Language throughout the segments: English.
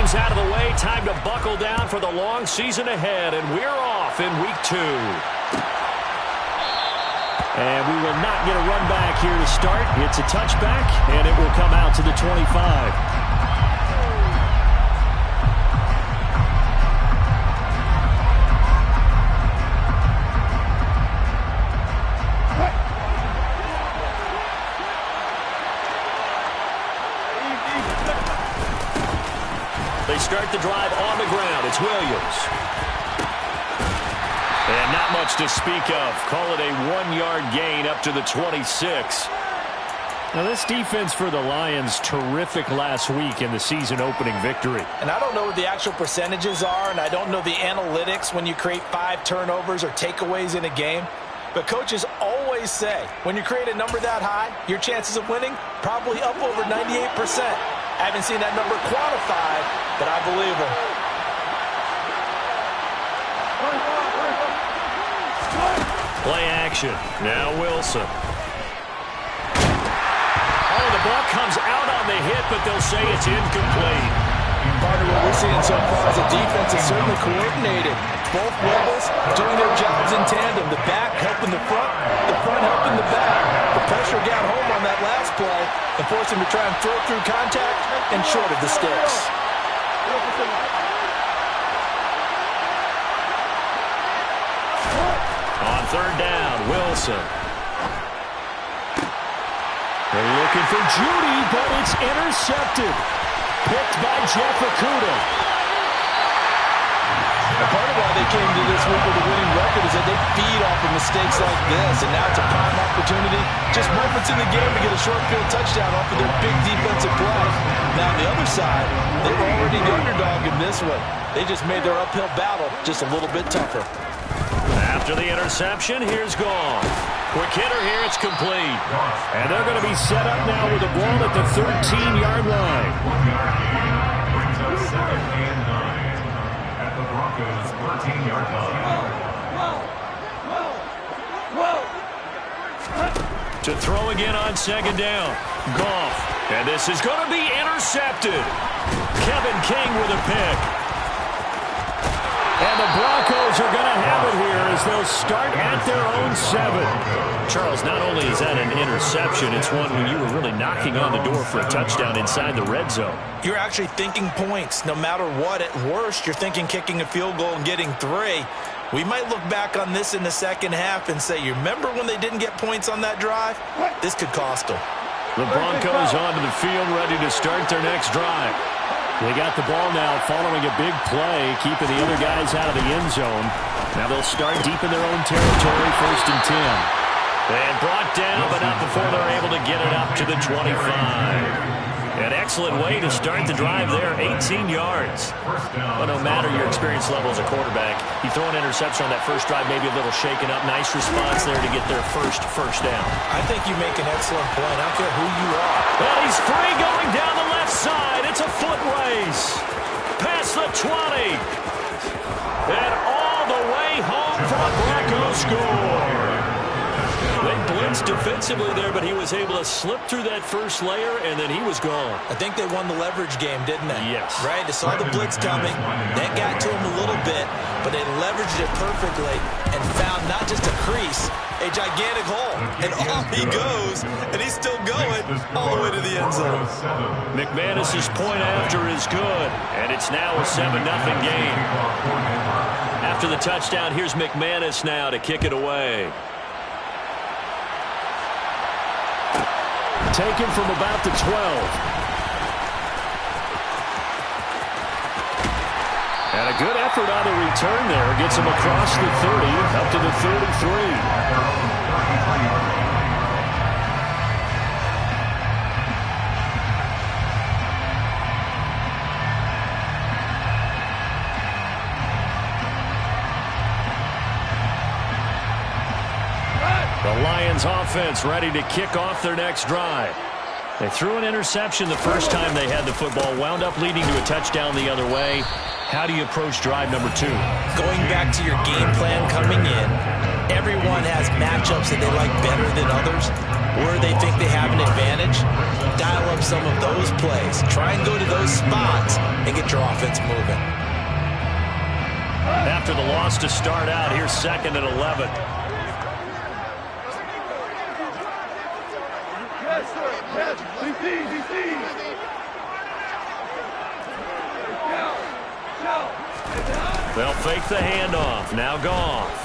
games out of the way. Time to buckle down for the long season ahead, and we're off in week 2. And we will not get a run back here to start. It's a touchback, and it will come out to the 25. They start the drive on the ground. It's Williams. And not much to speak of. Call it a 1-yard gain up to the 26. Now, this defense for the Lions, terrific last week in the season-opening victory. And I don't know what the actual percentages are, and I don't know the analytics when you create 5 turnovers or takeaways in a game. But coaches always say, when you create a number that high, your chances of winning probably up over 98%. I haven't seen that number quantified, but I believe him. Play action. Now Wilson. Oh, the ball comes out on the hit, but they'll say it's incomplete. Part of what we're seeing so far is the defense is certainly coordinated. Both levels doing their jobs in tandem. The back helping the front helping the back. The pressure got home on that last play and forced him to try and throw through contact and short of the sticks. On third down, Wilson. They're looking for Judy, but it's intercepted. Picked by Jeff Okudah. And part of why they came to this week with a winning record is that they feed off of mistakes like this, and now it's a prime opportunity, just moments in the game to get a short field touchdown off of their big defensive play. Now on the other side, they were already the underdog in this one. They just made their uphill battle just a little bit tougher. After the interception, here's Gone. Quick hitter here, it's complete. And they're going to be set up now with the ball at the 13-yard line. Broncos 13-yard line. To throw again on second down. Goff. And this is going to be intercepted. Kevin King with a pick. And the Broncos are going to have it here as they'll start at their own 7. Charles, not only is that an interception, it's one when you were really knocking on the door for a touchdown inside the red zone. You're actually thinking points. No matter what, at worst, you're thinking kicking a field goal and getting 3. We might look back on this in the second half and say, you remember when they didn't get points on that drive? This could cost them. The Broncos onto the field ready to start their next drive. They got the ball now following a big play, keeping the other guys out of the end zone. Now they'll start deep in their own territory, 1st and 10. And brought down, but not before they're able to get it up to the 25. An excellent way to start the drive there, 18 yards. But no matter your experience level as a quarterback, you throw an interception on that first drive, maybe a little shaken up. Nice response there to get their first down. I think you make an excellent point. I don't care who you are. Well, he's free going down the left side. It's a foot race. Past the 20. And all the way home for a Broncos score. They blitzed defensively there, but he was able to slip through that first layer, and then he was gone. I think they won the leverage game, didn't they? Yes. Right? They saw the blitz coming. That got to him a little bit, but they leveraged it perfectly and found not just a crease, a gigantic hole. And off he goes, and he's still going all the way to the end zone. McManus's point after is good, and it's now a 7-0 game. After the touchdown, here's McManus now to kick it away. Taken from about the 12. And a good effort on the return there. Gets him across the 30, up to the 33. The Lions offense ready to kick off their next drive. They threw an interception the first time they had the football, wound up leading to a touchdown the other way. How do you approach drive number 2? Going back to your game plan coming in, Everyone has matchups that they like better than others, where they think they have an advantage. Dial up some of those plays. Try and go to those spots and get your offense moving. After the loss to start out, here's 2nd and 11. They'll fake the handoff. Now Goff.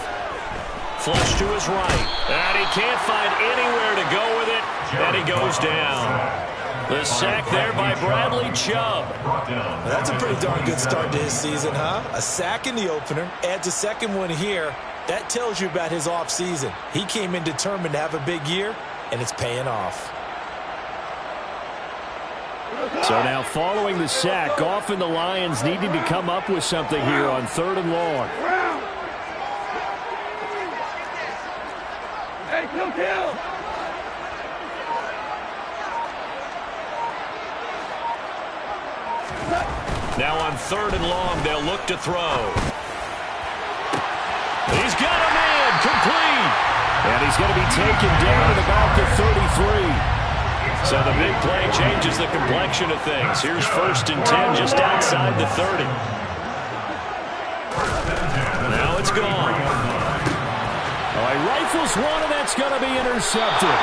Flush to his right. And he can't find anywhere to go with it. And he goes down. The sack there by Bradley Chubb. That's a pretty darn good start to his season, huh? A sack in the opener, adds a second one here. That tells you about his offseason. He came in determined to have a big year, and it's paying off. So now following the sack, Goff and the Lions needing to come up with something here on 3rd and long. Hey, kill! Now on 3rd and long, they'll look to throw. He's got a man, complete. And he's going to be taken down at about the 33. So the big play changes the complexion of things. Here's 1st and 10 just outside the 30. Now it's gone. Oh, he rifles one, and that's going to be intercepted.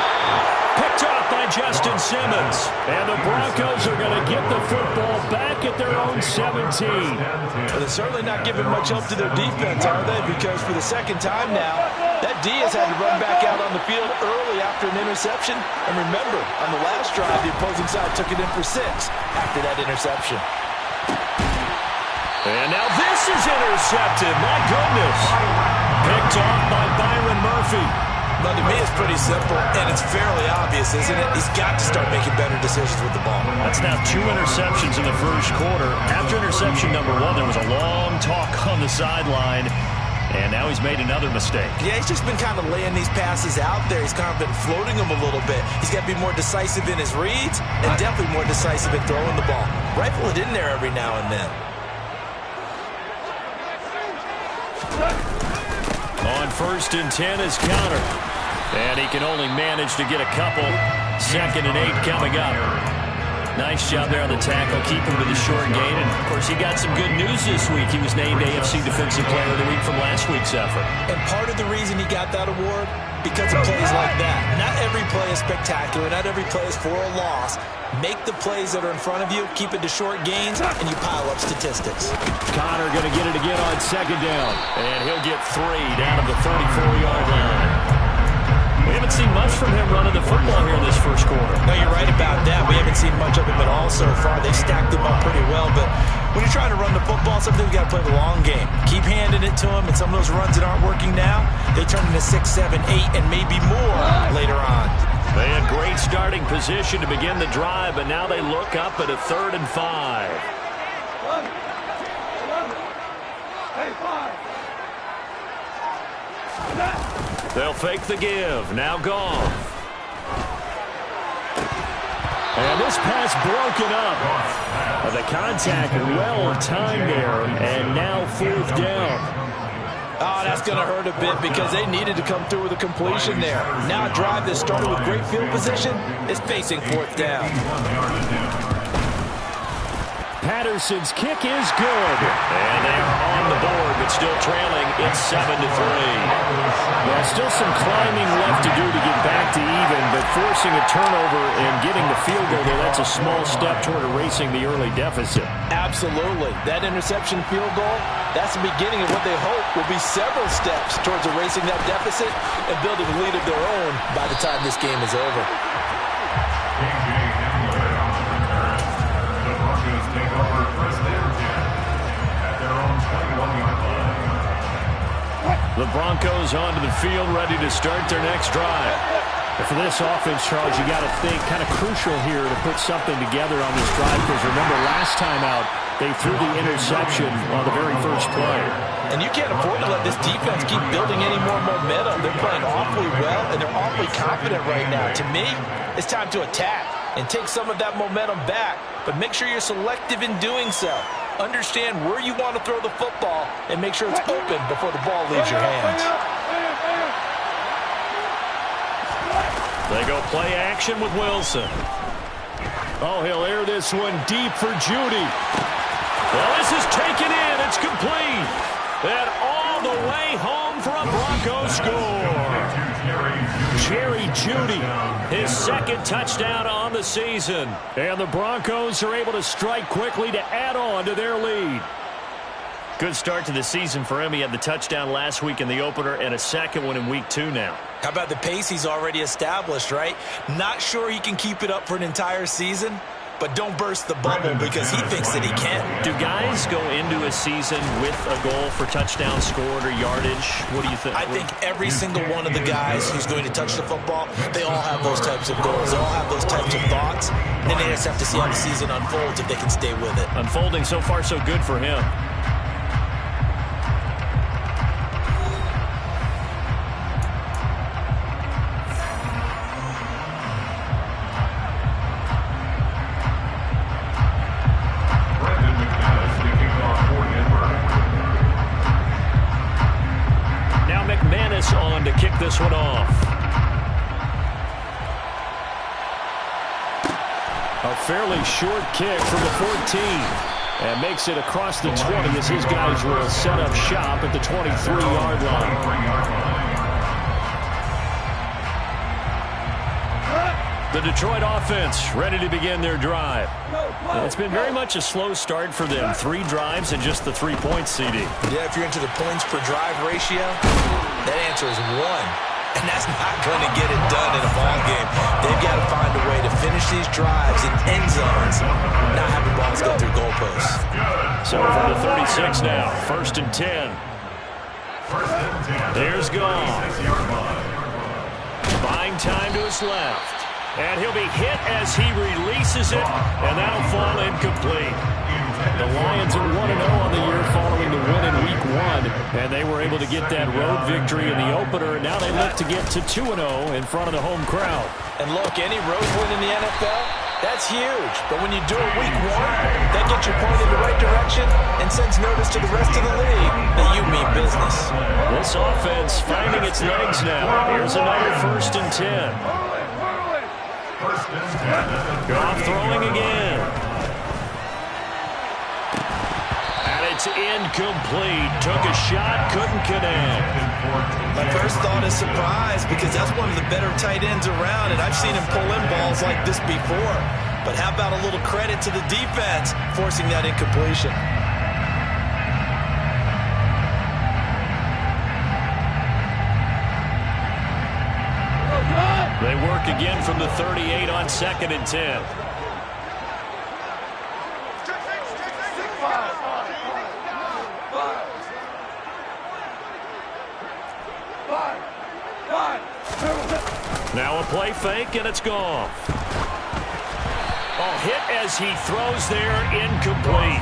Picked off by Justin Simmons. And the Broncos are going to get the football back at their own 17. Well, they're certainly not giving much help to their defense, are they? Because for the second time now, that D has had to run back out on the field early after an interception. And remember, on the last drive, the opposing side took it in for 6 after that interception. And now this is intercepted. My goodness. Picked off by Byron Murphy. Now, to me, it's pretty simple, and it's fairly obvious, isn't it? He's got to start making better decisions with the ball. That's now 2 interceptions in the first quarter. After interception number 1, there was a long talk on the sideline, and now he's made another mistake. Yeah, he's just been kind of laying these passes out there. He's kind of been floating them a little bit. He's got to be more decisive in his reads and definitely more decisive in throwing the ball. Rifle it in there every now and then. On 1st and 10 is counter. And he can only manage to get a couple. 2nd and 8 coming up. Nice job there on the tackle. Keep him to the short gain. And, of course, he got some good news this week. He was named AFC Defensive Player of the Week from last week's effort. And part of the reason he got that award, because of plays like that. Not every play is spectacular. Not every play is for a loss. Make the plays that are in front of you, keep it to short gains, and you pile up statistics. Connor going to get it again on 2nd down. And he'll get 3 down to the 34-yard line. We haven't seen much from him running the football here in this first quarter. No, you're right about that. We haven't seen much of him at all so far. They stacked him up pretty well, but when you're trying to run the football, sometimes you got to play the long game. Keep handing it to him, and some of those runs that aren't working now, they turn into 6, 7, 8, and maybe more later on. They had great starting position to begin the drive, but now they look up at a 3rd and 5. They'll fake the give. Now Goff. And this pass broken up. The contact well timed there. And now 4th down. Oh, that's going to hurt a bit because they needed to come through with a completion there. Now a drive that started with great field position is facing 4th down. Patterson's kick is good. And they are on the board, but still trailing. It's 7-3. Well, still some climbing left to do to get back to even, but forcing a turnover and getting the field goal there, that's a small step toward erasing the early deficit. Absolutely. That interception field goal, that's the beginning of what they hope will be several steps towards erasing that deficit and building a lead of their own by the time this game is over. The Broncos onto the field, ready to start their next drive. But for this offense, Charles, you got to think kind of crucial here to put something together on this drive, because remember last time out, they threw the interception on the very first play. And you can't afford to let this defense keep building any more momentum. They're playing awfully well, and they're awfully confident right now. To me, it's time to attack and take some of that momentum back, but make sure you're selective in doing so. Understand where you want to throw the football and make sure it's open before the ball leaves your hands. They go play action with Wilson. Oh, he'll air this one deep for Judy. Well, this is taken in. It's complete. And all the way home for a Broncos score. Jerry Judy, his second touchdown on the season. And the Broncos are able to strike quickly to add on to their lead. Good start to the season for him. He had the touchdown last week in the opener and a second one in week 2 now. How about the pace he's already established, right? Not sure he can keep it up for an entire season, but don't burst the bubble because he thinks that he can. Do guys go into a season with a goal for touchdown scored or yardage? What do you think? I think every single one of the guys who's going to touch the football, they all have those types of goals. They all have those types of thoughts. And then they just have to see how the season unfolds if they can stay with it. Unfolding so far so good for him. On to kick this one off. A fairly short kick from the 14. And makes it across the 20 as his guys will set up shop at the 23-yard line. The Detroit offense ready to begin their drive. It's been very much a slow start for them. 3 drives and just the 3 points, CD. Yeah, if you're into the points per drive ratio, that answer is 1. And that's not going to get it done in a ball game. They've got to find a way to finish these drives in end zones, not having balls go through goalposts. So from the 36 now, 1st and 10. There's Goff. Buying time to his left. And he'll be hit as he releases it, and that'll fall incomplete. The Lions are 1-0 on the year following the win in Week 1, and they were able to get that road victory in the opener, and now they look to get to 2-0 in front of the home crowd. And look, any road win in the NFL, that's huge. But when you do it Week 1, that gets you pointed in the right direction and sends notice to the rest of the league that you mean business. This offense finding its legs now. Here's another 1st and 10. Goff throwing again. And it's incomplete. Took a shot, couldn't connect. My first thought is surprise because that's one of the better tight ends around, and I've seen him pull in balls like this before. But how about a little credit to the defense forcing that incompletion? They work again from the 38 on 2nd and 10. Now a play fake, and it's gone. Oh, hit as he throws there, incomplete.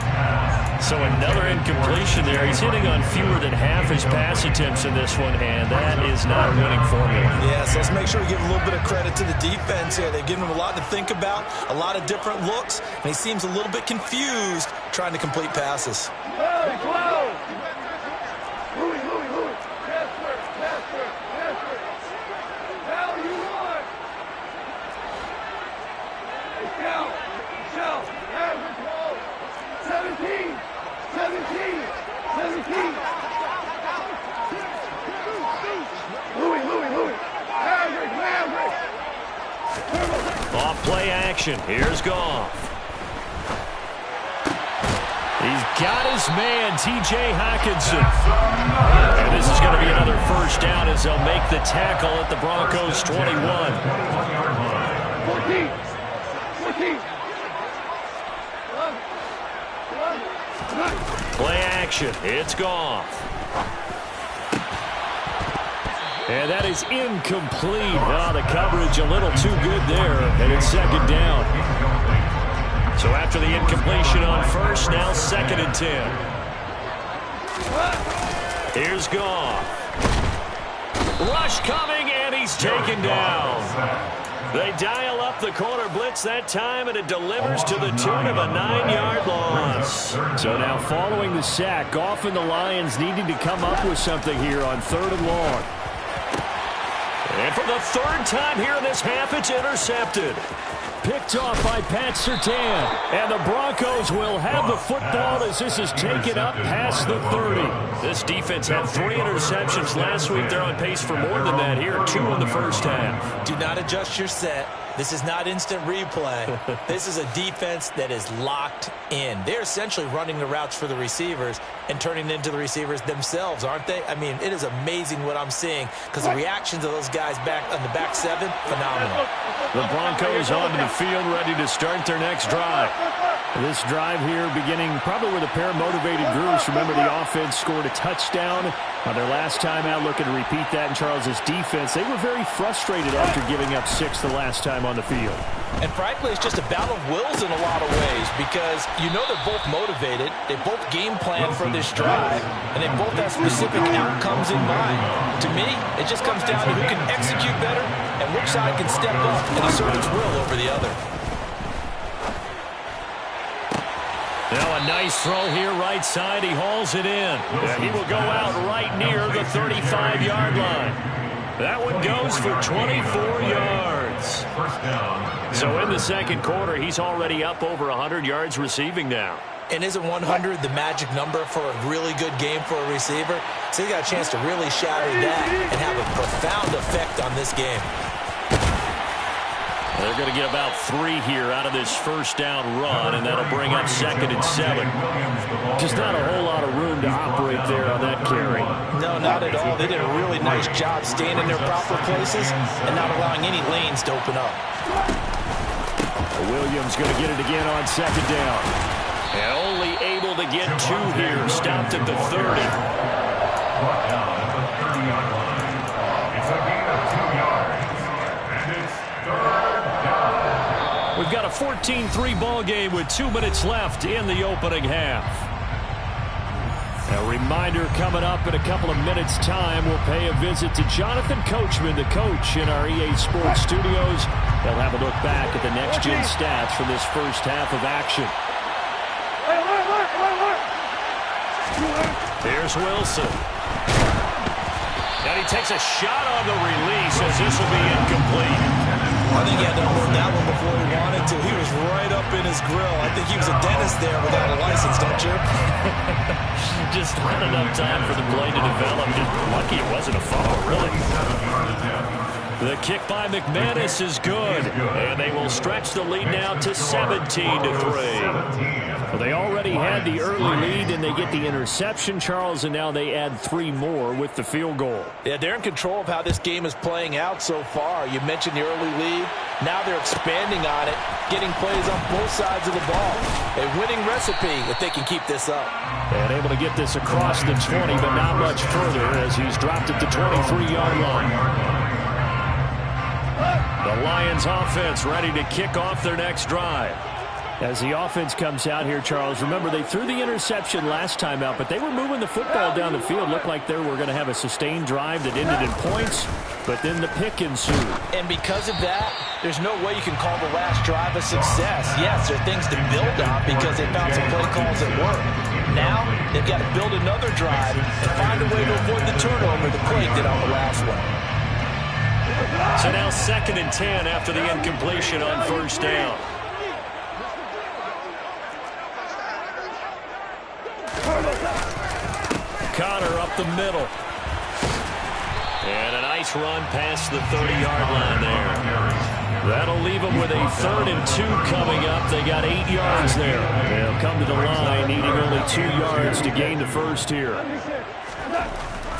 So another incompletion there. He's hitting on fewer than half his pass attempts in this one, and that is not a winning formula. Yeah, so let's make sure we give a little bit of credit to the defense here. They've given him a lot to think about, a lot of different looks, and he seems a little bit confused trying to complete passes. Off play action. Here's Goff. He's got his man, T.J. Hockenson. And this is going to be another 1st down as they'll make the tackle at the Broncos' 21. 14. Play action. It's Goff. And that is incomplete. Oh, the coverage a little too good there, and it's 2nd down. So after the incompletion on 1st, now 2nd and 10. Here's Goff. Rush coming, and he's taken down. They dial up the corner blitz that time, and it delivers to the tune of a 9-yard loss. So now following the sack, Goff and the Lions needing to come up with something here on 3rd and long. And for the third time here in this half, it's intercepted. Picked off by Pat Surtain. And the Broncos will have the football as this is taken up past the 30. This defense had 3 interceptions last week. They're on pace for more than that here. 2 in the first half. Do not adjust your set. This is not instant replay. This is a defense that is locked in. They're essentially running the routes for the receivers and turning it into the receivers themselves, aren't they? I mean, it is amazing what I'm seeing because the reactions of those guys back on the back 7, phenomenal. The Broncos onto the field, ready to start their next drive. This drive here beginning probably with a pair of motivated groups. Remember, the offense scored a touchdown on their last time out, looking to repeat that in Charles's defense. They were very frustrated after giving up 6 the last time on the field. And frankly, it's just a battle of wills in a lot of ways because you know they're both motivated. They both game plan for this drive, and they both have specific outcomes in mind. To me, it just comes down to who can execute better and which side can step up and assert its will over the other. Now a nice throw here right side. He hauls it in. And he will go out right near the 35-yard line. That one goes for 24 yards. So in the second quarter, he's already up over 100 yards receiving now. And isn't 100 the magic number for a really good game for a receiver? So he got a chance to really shatter that and have a profound effect on this game. They're going to get about 3 here out of this first down run, and that'll bring up 2nd and 7. Just not a whole lot of room to operate there on that carry. No, not at all. They did a really nice job staying in their proper places and not allowing any lanes to open up. Williams going to get it again on 2nd down. And only able to get 2 here. Stopped at the 30. Brought down at the 30-yard line. It's a gain of 2 yards. And it's 3rd down. We've got a 14-3 ball game with 2 minutes left in the opening half. A reminder coming up in a couple of minutes' time. We'll pay a visit to Jonathan Coachman, the coach in our EA Sports studios. They'll have a look back at the next-gen stats from this first half of action. Here's Wilson. And he takes a shot on the release as this will be incomplete. I think he had to unload that one before he wanted to. He was right up in his grill. I think he was a dentist there without a license, don't you? Just not enough time for the play to develop. Just lucky it wasn't a foul, really. The kick by McManus is good. And they will stretch the lead now to 17-3. Well, they already had the early lead, and they get the interception, Charles, and now they add 3 more with the field goal. Yeah, they're in control of how this game is playing out so far. You mentioned the early lead. Now they're expanding on it, getting plays on both sides of the ball. A winning recipe if they can keep this up. And able to get this across the 20, but not much further as he's dropped at the 23-yard line. The Lions offense ready to kick off their next drive. As the offense comes out here, Charles, remember they threw the interception last time out, but they were moving the football down the field. Looked like they were going to have a sustained drive that ended in points, but then the pick ensued. And because of that, there's no way you can call the last drive a success. Yes, there are things to build on because they found some play calls that work. Now, they've got to build another drive and find a way to avoid the turnover the play did on the last one. So now 2nd and 10 after the incompletion on first down. Connor up the middle. And a nice run past the 30-yard line there. That'll leave them with a 3rd and 2 coming up. They got 8 yards there. They'll come to the line, needing only 2 yards to gain the first here.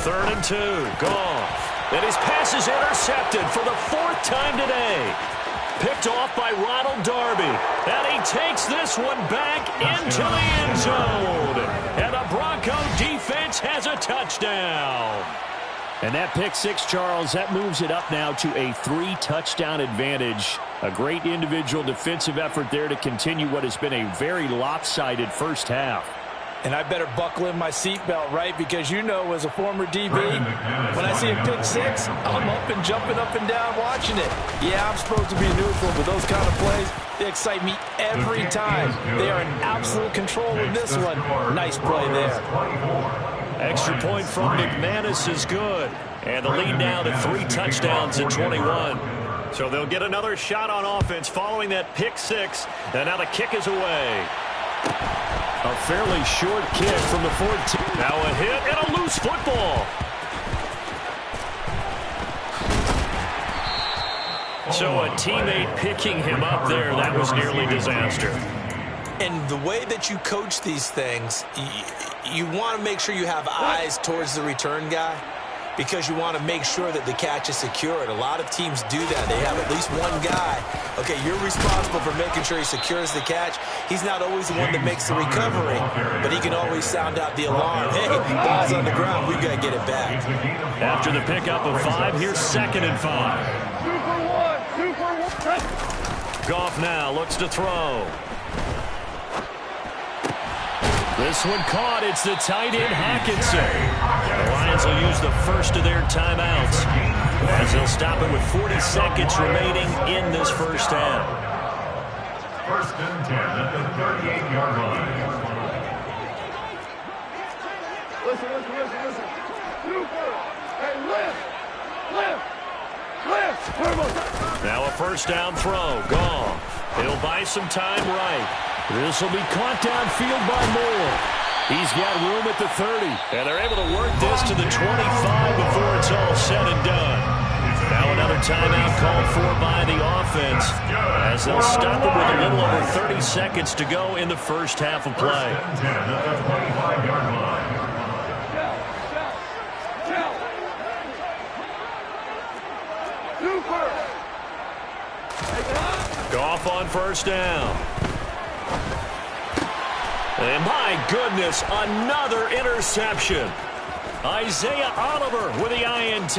3rd and 2, Goff. And his pass is intercepted for the 4th time today. Picked off by Ronald Darby. And he takes this one back into the end zone. And the Bronco defense has a touchdown. And that pick 6, Charles, that moves it up now to a 3-touchdown advantage. A great individual defensive effort there to continue what has been a very lopsided first half. And I better buckle in my seatbelt, right? Because you know, as a former DB, when I see a pick 6, I'm up and jumping up and down watching it. Yeah, I'm supposed to be neutral, but those kind of plays, they excite me every time. They are in absolute control in this one. Nice play there. Extra point from McManus is good. And the lead now to 3 touchdowns in 21. So they'll get another shot on offense following that pick 6. And now the kick is away. A fairly short kick from the 14. Now a hit and a loose football. So a teammate picking him up there, that was nearly disaster. And the way that you coach these things, you want to make sure you have eyes towards the return guy because you want to make sure that the catch is secured. A lot of teams do that. They have at least one guy. Okay, you're responsible for making sure he secures the catch. He's not always the one that makes the recovery, but he can always sound out the alarm. Hey, ball's on the ground. We've got to get it back. After the pickup of 5, here's 2nd and 5. Goff now looks to throw. This one caught. It's the tight end, Hawkinson. The Lions will use the first of their timeouts as they'll stop it with 40 seconds remaining in this first half. 1st and 10 at the 38-yard line. Listen. Super. Hey, lift. Now a first down throw. Goff. He'll buy some time right. This will be caught downfield by Moore. He's got room at the 30. And they're able to work this to the 25 before it's all said and done. Now another timeout called for by the offense as they'll stop it with a little over 30 seconds to go in the first half of play. 1st and 10 at the 25-yard line. Goff on first down. And my goodness, another interception. Isaiah Oliver with the INT.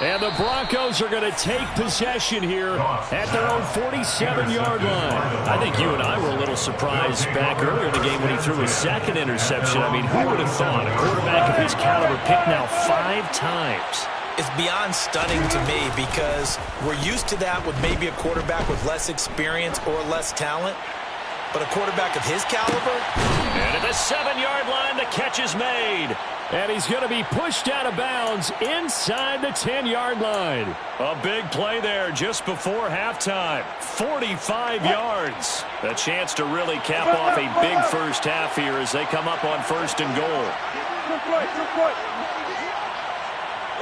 And the Broncos are going to take possession here at their own 47-yard line. I think you and I were a little surprised back earlier in the game when he threw his 2nd interception. I mean, who would have thought a quarterback of his caliber picked now 5 times? It's beyond stunning to me because we're used to that with maybe a quarterback with less experience or less talent. But a quarterback of his caliber? And at the 7-yard line, the catch is made. And he's going to be pushed out of bounds inside the 10-yard line. A big play there just before halftime. 45 yards. A chance to really cap off a big first half here as they come up on 1st and goal.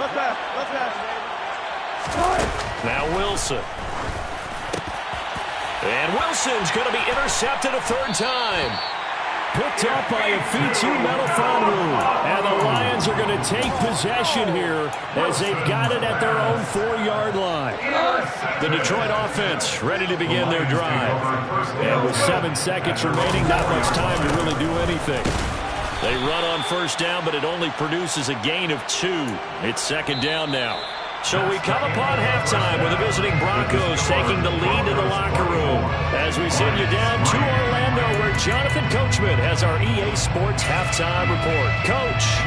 Left pass. Now Wilson. And Wilson's going to be intercepted a 3rd time. Picked up by a Fitu Melifonwu. And the Lions are going to take possession here as they've got it at their own 4-yard line. The Detroit offense ready to begin their drive. And with 7 seconds remaining, not much time to really do anything. They run on first down, but it only produces a gain of 2. It's 2nd down now. So we come upon halftime with the visiting Broncos taking the lead in the locker room as we send you down to Orlando where Jonathan Coachman has our EA Sports halftime report. Coach.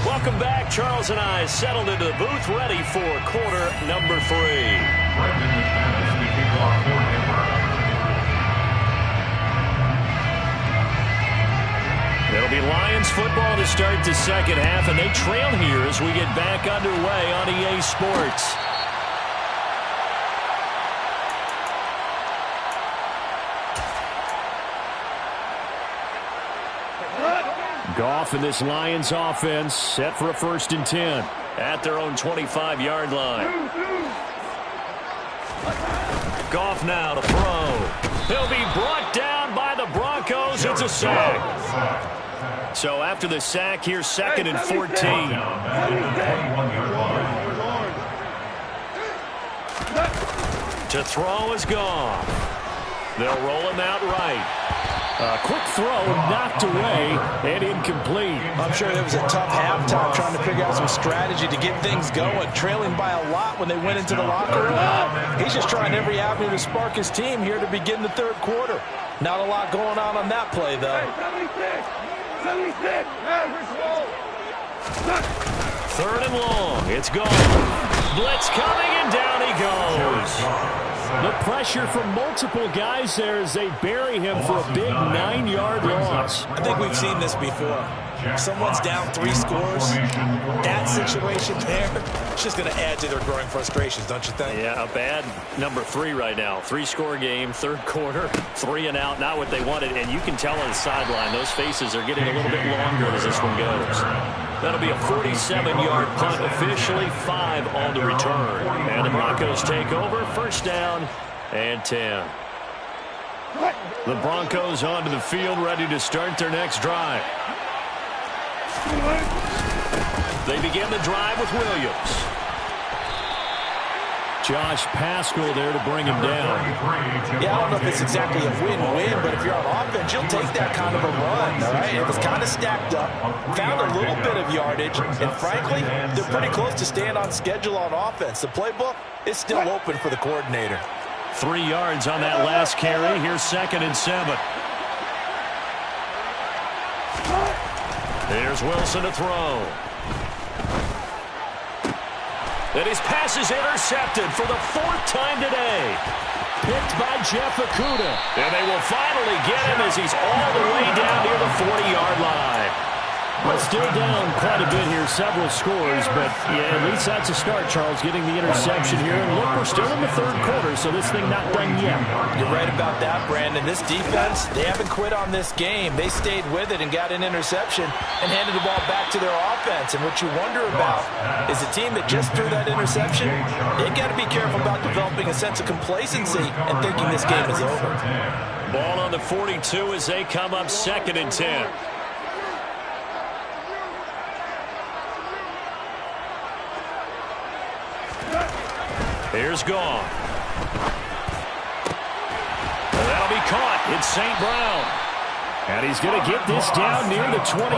Welcome back. Charles and I settled into the booth ready for quarter number 3. Brendan McManus, the kickoff coordinator. It'll be Lions football to start the second half, and they trail here as we get back underway on EA Sports. Goff and this Lions offense set for a 1st and 10 at their own 25-yard line. Goff now to throw. He'll be brought down by the Broncos. It's a sack. So after the sack, here's 2nd and 14. To throw is Goff. They'll roll him out right. A quick throw knocked away and incomplete. I'm sure it was a tough halftime trying to figure out some strategy to get things going. Trailing by a lot when they went into the locker room. He's just trying every avenue to spark his team here to begin the 3rd quarter. Not a lot going on that play, though. 76. 3rd and long. It's gone. Blitz coming, and down he goes. The pressure from multiple guys there as they bury him for a big 9-yard loss. I think we've seen this before. Someone's down 3 scores. That situation there, it's just going to add to their growing frustrations, don't you think? Yeah, a bad number 3 right now. 3-score game, third quarter, 3 and out, not what they wanted. And you can tell on the sideline, those faces are getting a little bit longer as this one goes. That'll be a 47-yard punt, officially 5 on the return. And the Broncos take over, first down and 10. The Broncos onto the field, ready to start their next drive. They begin the drive with Williams. Josh Paschal there to bring him down. Yeah, I don't know if it's exactly a win-win, but if you're on offense, you'll take that kind of a run, all right? It was kind of stacked up, found a little bit of yardage, and frankly, they're pretty close to staying on schedule on offense. The playbook is still open for the coordinator. 3 yards on that last carry. Here's 2nd and 7. There's Wilson to throw. And his pass is intercepted for the 4th time today. Picked by Jeff Okudah. And they will finally get him as he's all the way down near the 40-yard line. But still down quite a bit here, several scores. But, yeah, at least that's a start, Charles, getting the interception here. And look, we're still in the third quarter, so this thing not done yet. You're right about that, Brandon. This defense, they haven't quit on this game. They stayed with it and got an interception and handed the ball back to their offense. And what you wonder about is a team that just threw that interception, they've got to be careful about developing a sense of complacency and thinking this game is over. Ball on the 42 as they come up 2nd and 10. Here's Goff. That'll be caught. It's St. Brown. And he's going to get this down near the 25.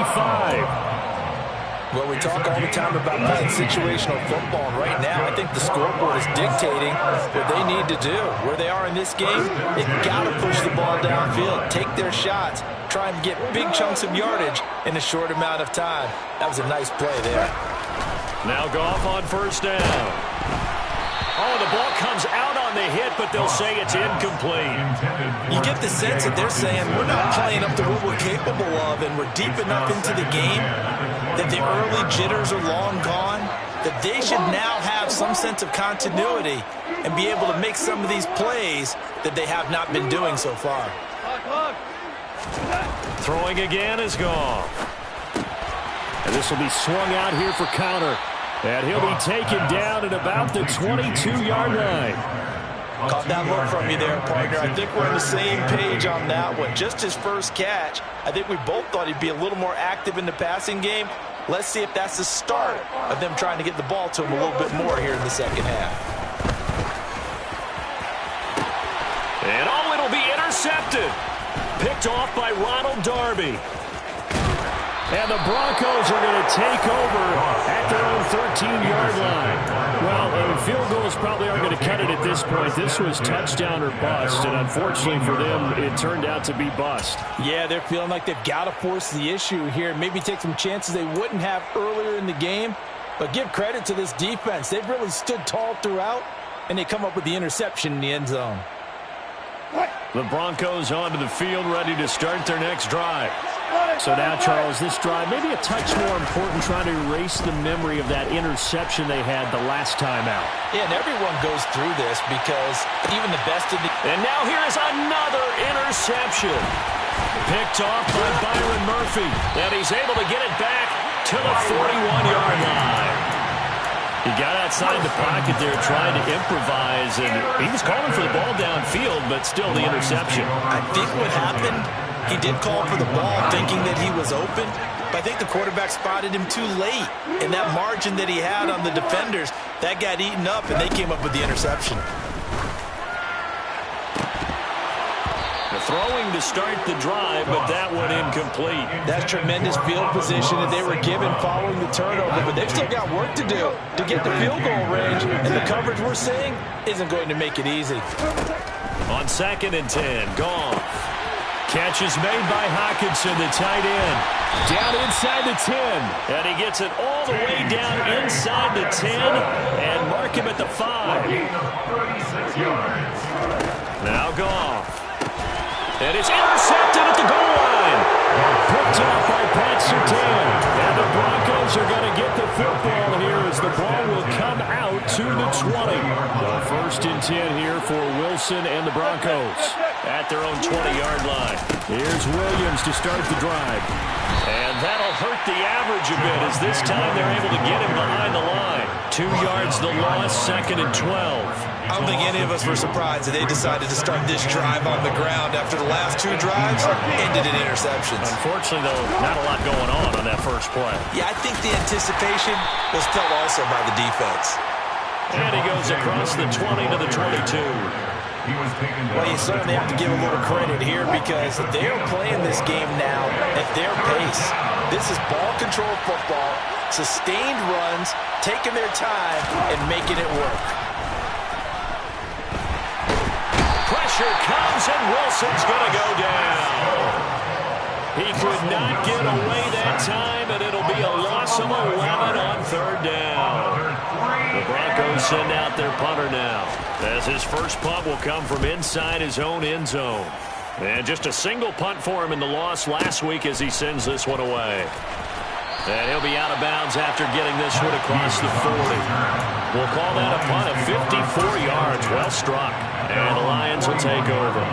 Well, we talk all the time about playing situational football, and right now I think the scoreboard is dictating what they need to do. Where they are in this game, they've got to push the ball downfield, take their shots, try and get big chunks of yardage in a short amount of time. That was a nice play there. Now Goff on first down. Oh, the ball comes out on the hit, but they'll say it's incomplete. You get the sense that they're saying we're not playing up to what we're capable of, and we're deep enough into the game that the early jitters are long gone, that they should now have some sense of continuity and be able to make some of these plays that they have not been doing so far. Throwing again is Goff. And this will be swung out here for counter. And he'll be taken down at about the 22-yard line. Caught that look from you there, partner. I think we're on the same page on that one. Just his first catch. I think we both thought he'd be a little more active in the passing game. Let's see if that's the start of them trying to get the ball to him a little bit more here in the second half. And oh, it'll be intercepted. Picked off by Ronald Darby. And the Broncos are going to take over at their own 13-yard line. Well, field goals probably aren't going to cut it at this point. This was touchdown or bust, and unfortunately for them, it turned out to be bust. Yeah, they're feeling like they've got to force the issue here. Maybe take some chances they wouldn't have earlier in the game. But give credit to this defense. They've really stood tall throughout, and they come up with the interception in the end zone. The Broncos onto the field, ready to start their next drive. So now, Charles, this drive maybe a touch more important, trying to erase the memory of that interception they had the last time out. Yeah, and everyone goes through this because even the best of the... And now here is another interception. Picked off by Byron Murphy. And he's able to get it back to the 41-yard line. He got outside the pocket there trying to improvise, and he was calling for the ball downfield, but still the interception. I think what happened, he did call for the ball thinking that he was open, but I think the quarterback spotted him too late. And that margin that he had on the defenders, that got eaten up, and they came up with the interception. Throwing to start the drive, but that one incomplete. That's tremendous field position that they were given following the turnover, but they've still got work to do to get the field goal range, and the coverage we're seeing isn't going to make it easy. On 2nd and 10, Goff. Catch is made by Hockenson, the tight end. Down inside the 10. And he gets it all the way down inside the 10 and mark him at the 5. 36 yards. Now Goff. And it's intercepted at the goal line. Picked off by Pat Surtain. And the Broncos are going to get the football here as the ball will come out to the 20. The 1st and 10 here for Wilson and the Broncos at their own 20-yard line. Here's Williams to start the drive. And that'll hurt the average a bit as this time they're able to get him behind the line. 2 yards the loss, 2nd and 12. I don't think any of us were surprised that they decided to start this drive on the ground after the last 2 drives ended in interceptions. Unfortunately, though, not a lot going on that first play. Yeah, I think the anticipation was felt also by the defense. And he goes across the 20 to the 22. Well, you certainly have to give a little credit here because they're playing this game now at their pace. This is ball control football, sustained runs, taking their time, and making it work. Pressure comes, and Wilson's going to go down. He could not get away that time, and it'll be a loss of 11 on 3rd down. The Broncos send out their punter now, as his first punt will come from inside his own end zone. And just a single punt for him in the loss last week as he sends this one away. And he'll be out of bounds after getting this one across the 40. We'll call that a punt of 54 yards. Well struck. And the Lions will take over.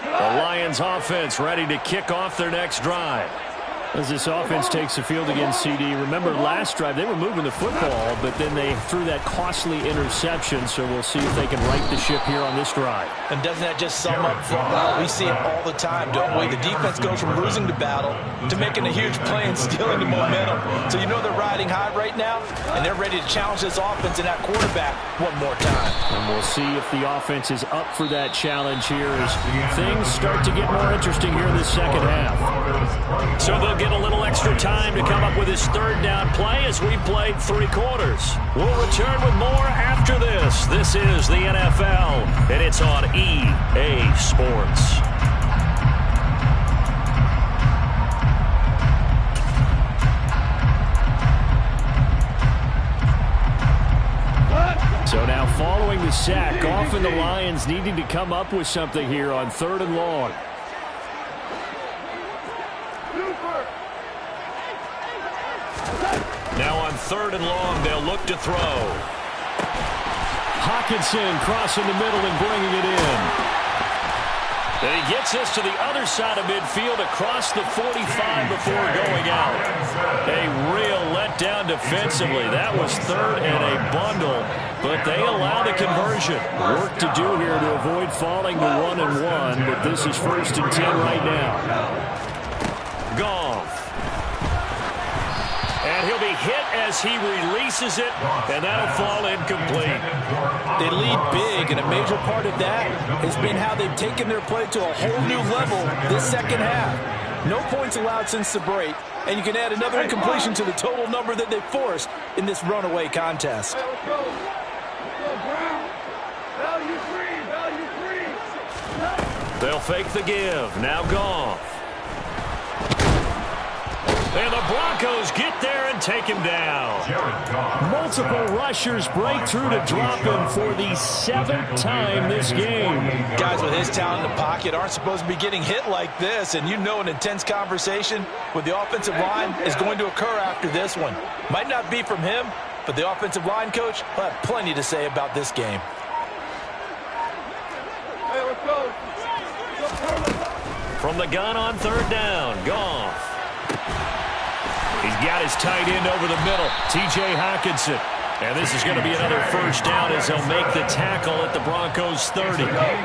The Lions offense ready to kick off their next drive. As this offense takes the field against CD, remember last drive they were moving the football, but then they threw that costly interception, so we'll see if they can right the ship here on this drive. And doesn't that just sum up football? We see it all the time, don't we? The defense goes from losing the battle to making a huge play and stealing the momentum. So you know they're riding high right now, and they're ready to challenge this offense and that quarterback one more time. And we'll see if the offense is up for that challenge here as things start to get more interesting here in the second half. So they'll get a little extra time to come up with his 3rd down play as we played 3 quarters. We'll return with more after this. This is the NFL, and it's on EA Sports. So now following the sack, Goff and the Lions needing to come up with something here on 3rd and long. Now on 3rd and long, they'll look to throw. Hockenson crossing the middle and bringing it in. And he gets this to the other side of midfield across the 45 before going out. A real letdown defensively. That was 3rd and a bundle, but they allow the conversion. Work to do here to avoid falling to 1-1, but this is 1st and 10 right now. Goff. And he'll be hit as he releases it, and that'll fall incomplete. They lead big, and a major part of that has been how they've taken their play to a whole new level this second half. No points allowed since the break, and you can add another incompletion to the total number that they've forced in this runaway contest. They'll fake the give. Now Goff. And the Broncos get there and take him down. Multiple rushers break through to drop him for the 7th time this game. Guys with his talent in the pocket aren't supposed to be getting hit like this, and you know an intense conversation with the offensive line is going to occur after this one. Might not be from him, but the offensive line coach will have plenty to say about this game. Hey, let's go. From the gun on 3rd down, Goff. He's got his tight end over the middle, T.J. Hockenson. And this is going to be another 1st down as they'll make the tackle at the Broncos' 30. That's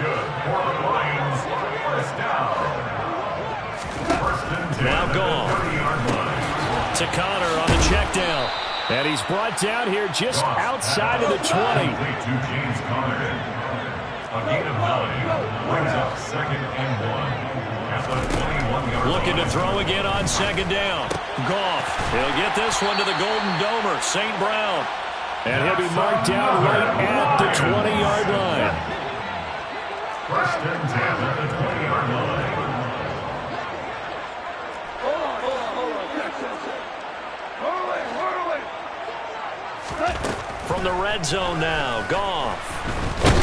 good for the Lions. 1st down. 1st and 10. Now Goff. To Connor on the check down. And he's brought down here just outside of the 20. To James Conner. A gain of 9 brings up 2nd and 1. Looking to throw again on 2nd down. Goff. He'll get this one to the Golden Domer, St. Brown. And he'll be marked down right at the 20-yard line. First and 10 at the 20-yard line. From the red zone now, Goff.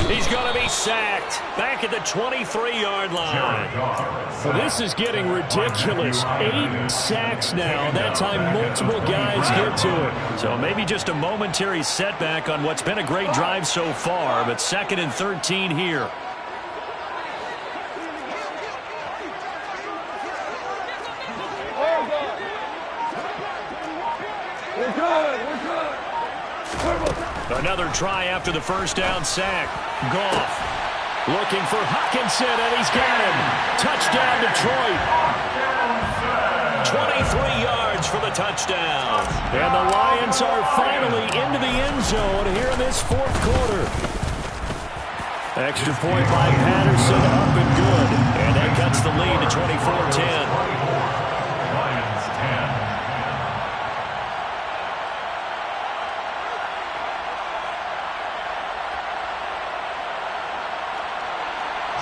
He's going to be sacked back at the 23-yard line. Well, this is getting ridiculous. 8 sacks now. That time multiple guys get to it. So maybe just a momentary setback on what's been a great drive so far, but 2nd and 13 here. Another try after the first down sack. Goff looking for Hockenson, and he's got him. Touchdown, Detroit. 23 yards for the touchdown. And the Lions are finally into the end zone here in this 4th quarter. Extra point by Patterson, up and good. And that cuts the lead to 24-10.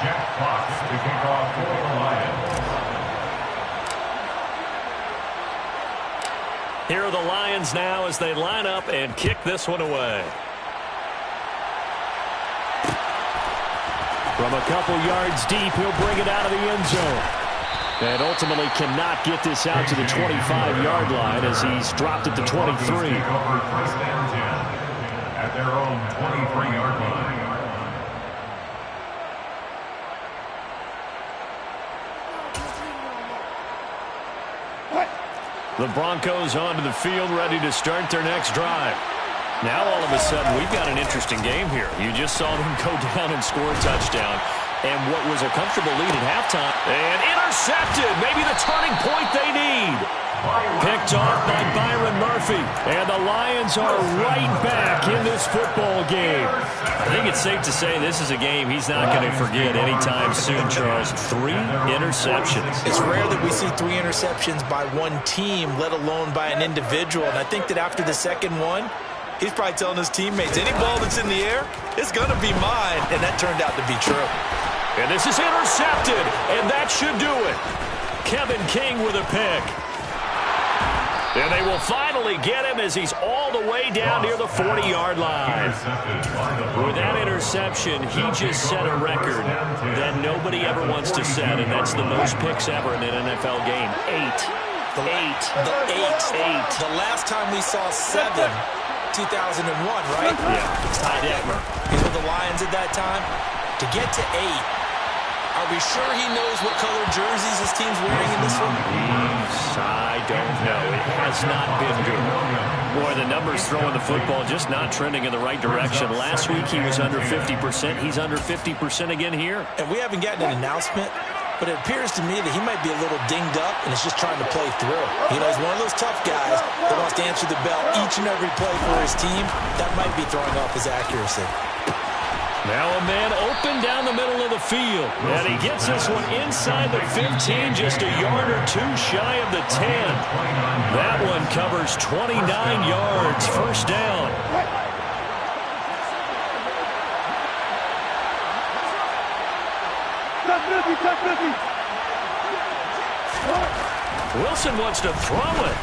Jack Fox to kick off for the Lions. Here are the Lions now as they line up and kick this one away. From a couple yards deep, he'll bring it out of the end zone. And ultimately cannot get this out to the 25-yard line as he's dropped it to 23. First and 10 at their own 23-yard line. The Broncos onto the field, ready to start their next drive. Now, all of a sudden, we've got an interesting game here. You just saw them go down and score a touchdown. And what was a comfortable lead at halftime. And intercepted. Maybe the turning point they need. Picked off by Byron Murphy. And the Lions are right back in this football game. I think it's safe to say this is a game he's not going to forget anytime soon, Charles. 3 interceptions. It's rare that we see 3 interceptions by one team, let alone by an individual. And I think that after the second one, he's probably telling his teammates, any ball that's in the air, it's going to be mine. And that turned out to be true. And this is intercepted, and that should do it. Kevin King with a pick. And they will finally get him as he's all the way down near the 40-yard line. With that interception, he just set a record that nobody ever wants to set, and that's the most picks ever in an NFL game. 8. The last time we saw 7, 2001, right? Yeah, Ty Detmer. He's with the Lions at that time. To get to 8, are we sure he knows what color jerseys his team's wearing in this one? I don't know. It has not been good. Boy, the numbers throwing the football just not trending in the right direction. Last week he was under 50%. He's under 50% again here. And we haven't gotten an announcement, but it appears to me that he might be a little dinged up and is just trying to play through. You know, he's one of those tough guys that wants to answer the bell each and every play for his team. That might be throwing off his accuracy. Now a man open down the middle of the field. And he gets this one inside the 15, just a yard or 2 shy of the 10. That one covers 29 yards, first down. Wilson wants to throw it.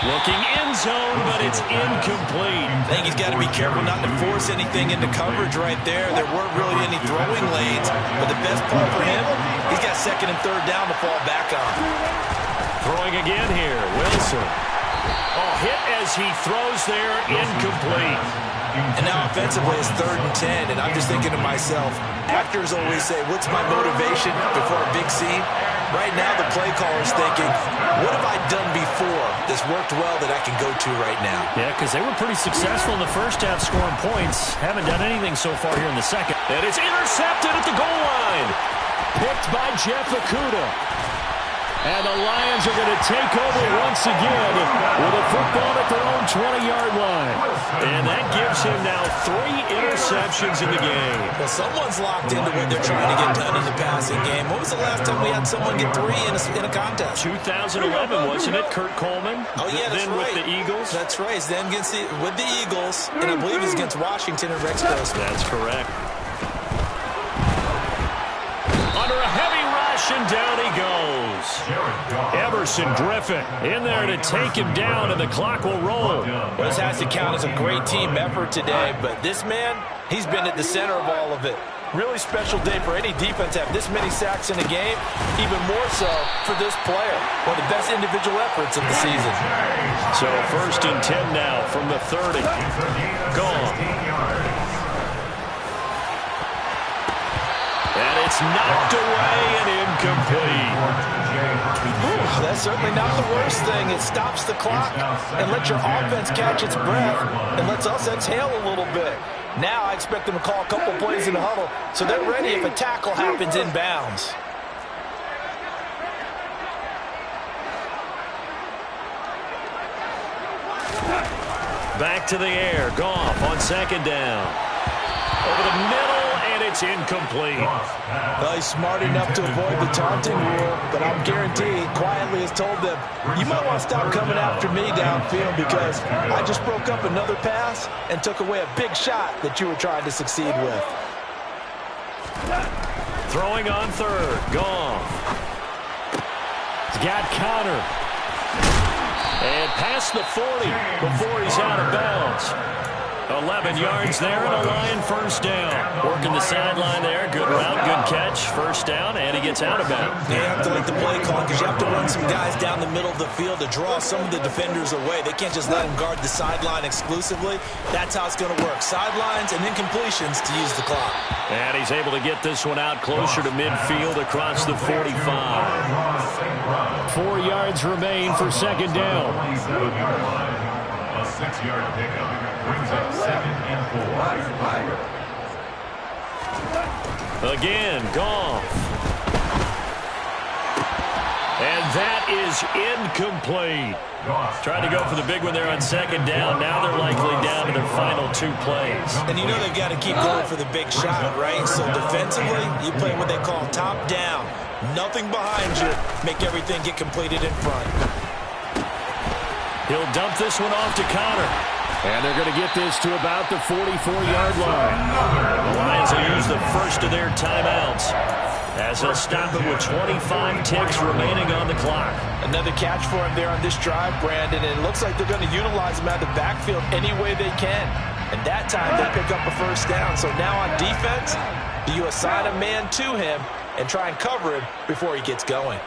Looking end zone, but it's incomplete. I think he's got to be careful not to force anything into coverage right there. There weren't really any throwing lanes, but the best part for him, he's got 2nd and 3rd down to fall back on. Throwing again here, Wilson. Oh, hit as he throws there, incomplete. And now offensively it's 3rd and 10, and I'm just thinking to myself, actors always say, what's my motivation before a big scene? Right now the play caller's thinking, what have I done before that's worked well that I can go to right now? Yeah, because they were pretty successful in the first half scoring points. Haven't done anything so far here in the second. And it's intercepted at the goal line. Picked by Jeff Okudah. And the Lions are going to take over once again with a football at their own 20-yard line. And that gives him now 3 interceptions in the game. Well, someone's locked into what they're trying to get done in the passing game. When was the last time we had someone get 3 in a contest? 2011, wasn't it, Kurt Coleman? Oh, yeah, that's then right. with the Eagles? That's right. Then with the Eagles, and I believe it's against Washington and Rex Grossman. That's correct. Under a heavy rush, and down he goes. Everson Griffin in there to take him down, and the clock will roll. Well, this has to count as a great team effort today, but this man, he's been at the center of all of it. Really special day for any defense to have this many sacks in a game, even more so for this player. One of the best individual efforts of the season. So 1st and 10 now from the 30. Gone. And it's knocked away and incomplete. Ooh, that's certainly not the worst thing. It stops the clock and lets your offense catch its breath and lets us exhale a little bit. Now I expect them to call a couple plays in the huddle so they're ready if a tackle happens inbounds. Back to the air. Goff on 2nd down. Over the middle, and it's incomplete. Well, he's smart enough to avoid the taunting rule, but I'm guaranteed quietly has told them, you might want to stop coming after me downfield because I just broke up another pass and took away a big shot that you were trying to succeed with. Throwing on 3rd. Goff. He's got Connor. And past the 40 before he's out of bounds. 11 yards there and a Lion 1st down. Working the sideline there. Good route, good catch. 1st down, and he gets out of bounds. You have to like the play call because you have to run some guys down the middle of the field to draw some of the defenders away. They can't just let them guard the sideline exclusively. That's how it's going to work. Sidelines and then completions to use the clock. And he's able to get this one out closer to midfield across the 45. 4 yards remain for 2nd down. A 6-yard pickup brings up 2nd and 4. Again, Goff. And that is incomplete. Trying to go for the big one there on 2nd down. Now they're likely down to their final 2 plays. And you know they've got to keep going for the big shot, right? So defensively, you play what they call top down. Nothing behind you. Make everything get completed in front. He'll dump this one off to Connor. And they're going to get this to about the 44-yard line. The Lions will use the first of their timeouts as they'll stop it with 25 ticks remaining on the clock. Another catch for him there on this drive, Brandon, and it looks like they're going to utilize him out of the backfield any way they can. And that time they pick up a 1st down. So now on defense, do you assign a man to him and try and cover him before he gets going?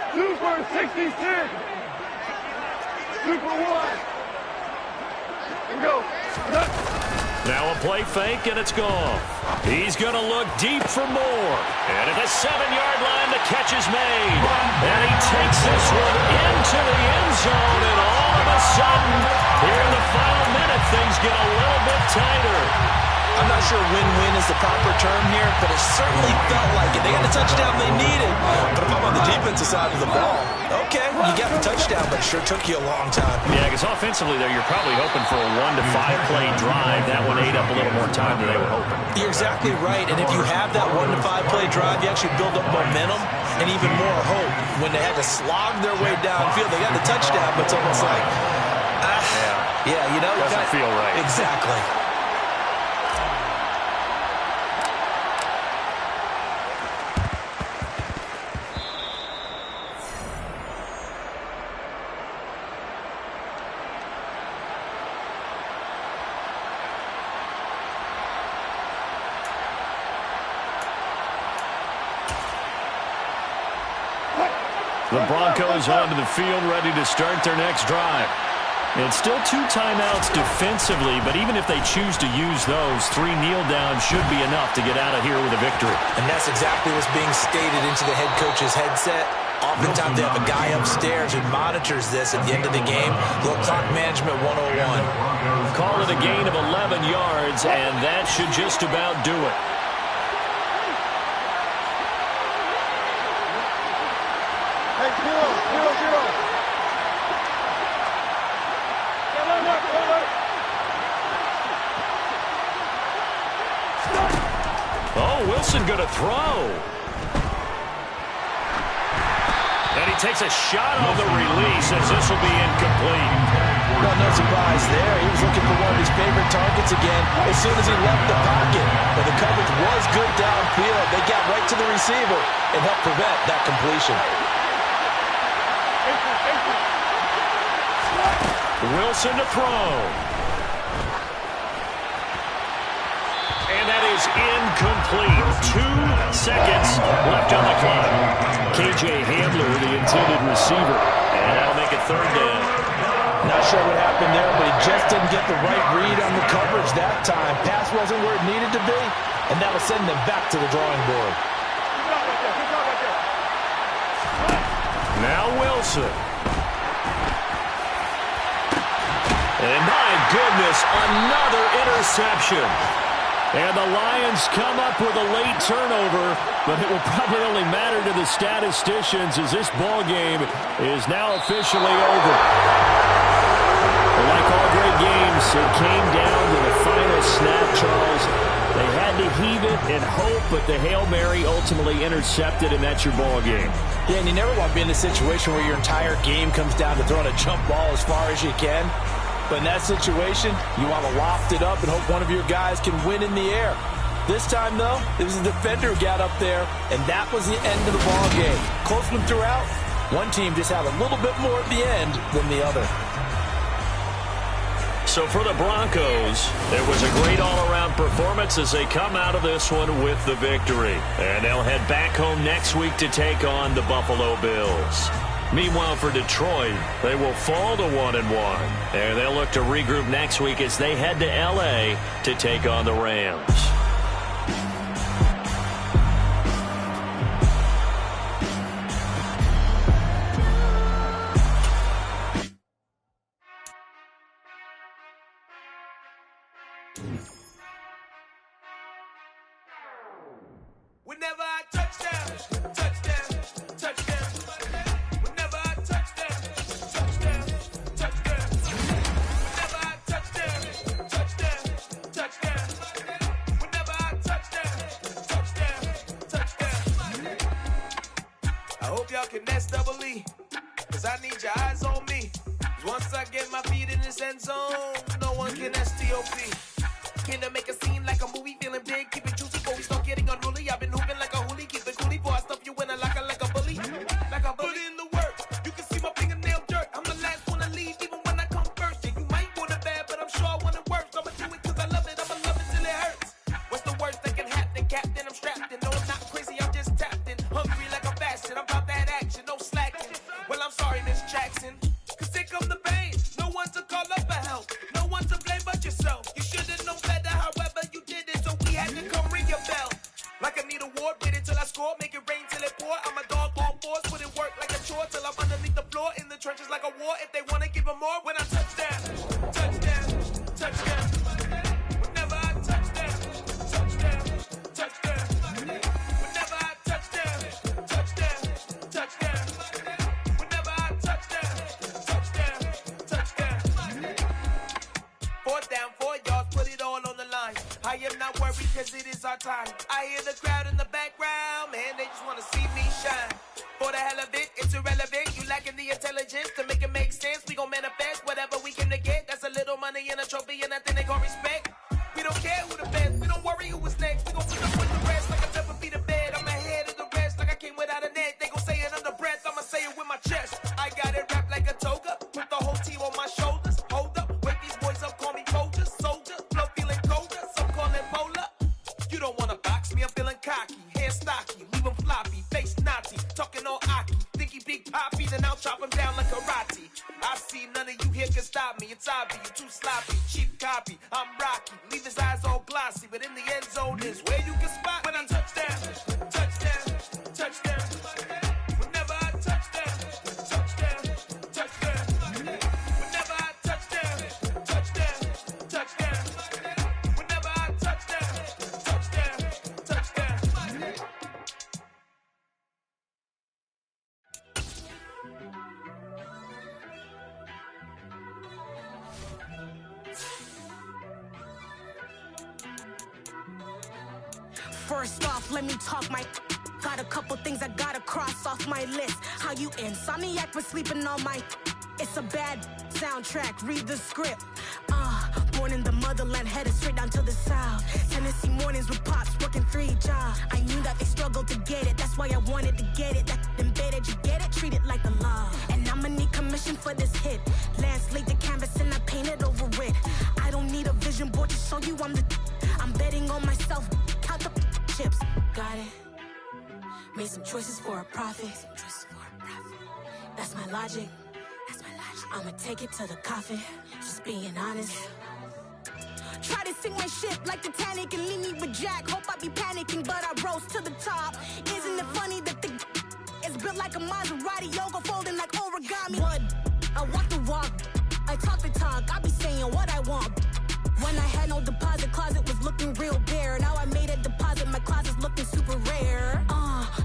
Super 66. Super 1. And go. Now a play fake, and it's gone. He's going to look deep for more. And at the 7-yard line, the catch is made. And he takes this one into the end zone, and all of a sudden, here in the final minute, things get a little bit tighter. I'm not sure win-win is the proper term here, but it certainly felt like it. They got the touchdown they needed. But if I'm on the defensive side of the ball, okay, you got the touchdown, but it sure took you a long time. Yeah, because offensively there, you're probably hoping for a 1 to 5 play drive. That one ate up a little more time than they were hoping. You're exactly right, and if you have that 1 to 5 play drive, you actually build up momentum and even more hope. When they had to slog their way downfield, they got the touchdown, but it's almost like, yeah, you know. Doesn't feel right. Exactly. The Broncos onto the field, ready to start their next drive. And still 2 timeouts defensively, but even if they choose to use those, 3 kneel downs should be enough to get out of here with a victory. And that's exactly what's being stated into the head coach's headset. Oftentimes they have a guy upstairs who monitors this at the end of the game. Little clock management 101. Call it a gain of 11 yards, and that should just about do it. Hey, zero. Oh, Wilson going to throw. And he takes a shot on the release as this will be incomplete. Well, no surprise there. He was looking for one of his favorite targets again as soon as he left the pocket. But the coverage was good downfield. They got right to the receiver and helped prevent that completion. Wilson to throw. And that is incomplete. 2 seconds left on the clock. KJ Hamler, the intended receiver. And that'll make it 3rd down. Not sure what happened there, but he just didn't get the right read on the coverage that time. Pass wasn't where it needed to be, and that will send them back to the drawing board. Now Wilson. And my goodness, another interception. And the Lions come up with a late turnover, but it will probably only matter to the statisticians as this ball game is now officially over. Like all great games, it came down to the final snap, Charles. They had to heave it and hope, but the Hail Mary ultimately intercepted, and that's your ball game. Yeah, and you never want to be in a situation where your entire game comes down to throwing a jump ball as far as you can. But in that situation, you want to loft it up and hope one of your guys can win in the air. This time, though, it was the defender who got up there, and that was the end of the ball game. Close one throughout. One team just had a little bit more at the end than the other. So for the Broncos, it was a great all-around performance as they come out of this one with the victory. And they'll head back home next week to take on the Buffalo Bills. Meanwhile, for Detroit, they will fall to 1-1. And they'll look to regroup next week as they head to L.A. to take on the Rams. Whenever I touchdown, touchdown, touchdown. Whenever I touchdown, touchdown, touchdown. Whenever I touchdown, touchdown, touchdown. Whenever I touchdown, touchdown, touchdown. I hope y'all can nest double E, cause I need your eyes on me. Cause once I get my feet in this end zone, no one can STOP. Came to make a scene like a movie, feeling big, keep it juicy before we start getting unruly. I've been hooping like a hoolie, keep it coolie before I stuff you in a locker like a bully. Like a bully. Put in the work, you can see my fingernail dirt. I'm the last one to leave, even when I come first. Yeah, you might want it bad, but I'm sure I want it worse. I'ma do it cause I love it, I'ma love it till it hurts. What's the worst that can happen, Captain? I'm strapped in, no I'm not crazy, I'm just tapped in. Hungry like a bastard, I'm about that action, no slacking. Well, I'm sorry, Miss Jackson, cause here come the pain. No one to call up for help, no one to blame but yourself. You should've known better, however you did it, so we had to come ring your bell. Like I need a ward, wait until I score, make it rain till it pour. I'm a dog on force, put it work like a chore till I'm underneath the floor, in the trenches like a war. If they wanna give them more, when I touchdown, touchdown, touchdown. Whenever I touchdown, touchdown, touchdown. Whenever I touchdown, touchdown, touchdown. Whenever I touchdown, touchdown, touchdown. 4th down, 4 yards, put it all on the line. I am not worried cause it is our time. I hear the crowd in the background, man, they just wanna see me shine. For the hell of it, it's irrelevant. You lacking the intelligence to make it make sense. We gon' manifest whatever we came to get. That's a little money and a trophy and nothing they gon' respect. We don't care who the best, we don't worry who was next. We gon' put up with the rest like I never beat a bed. I'm ahead of the rest like I came without a net. They gon' say it under breath, I'ma say it with my chest. I got it wrapped like a toga, put the whole team on my shoulders. Hold up, wake these boys up, call me soldier, soldier. Flow feeling colder, some call it polar. You don't wanna box me, I'm feeling cocky. Hair stocky, leave him floppy, face naughty. Talking all aki, think he big poppy, then I'll chop him down like karate. I see none of you here can stop me. It's obvious, you too sloppy, cheap copy. I'm Rocky, leave his eyes all glossy, but in the end zone is where you can spot when I touchdown, touchdown, touchdown. Whenever I touch. First off, let me talk my. Got a couple things I gotta cross off my list. How you insomniac for sleeping on my. It's a bad soundtrack, read the script. Born in the motherland, headed straight down to the south. Tennessee mornings with pops, working 3 jobs. I knew that they struggled to get it, that's why I wanted to get it. That embedded, you get it, treat it like a law. And I'ma need commission for this hit. Lance laid the canvas and I painted over it. I don't need a vision board to show you I'm betting on myself, count the chips. Got it. Made some choices for a profit. That's my logic. I'ma take it to the coffin, just being honest. Try to sink my ship like Titanic and leave me with Jack. Hope I be panicking, but I rose to the top. Isn't it funny that the is built like a Maserati, yoga folding like origami? What? I walk the walk, I talk the talk, I be saying what I want. When I had no deposit, closet was looking real bare. Now I made a deposit, my closet's looking super rare.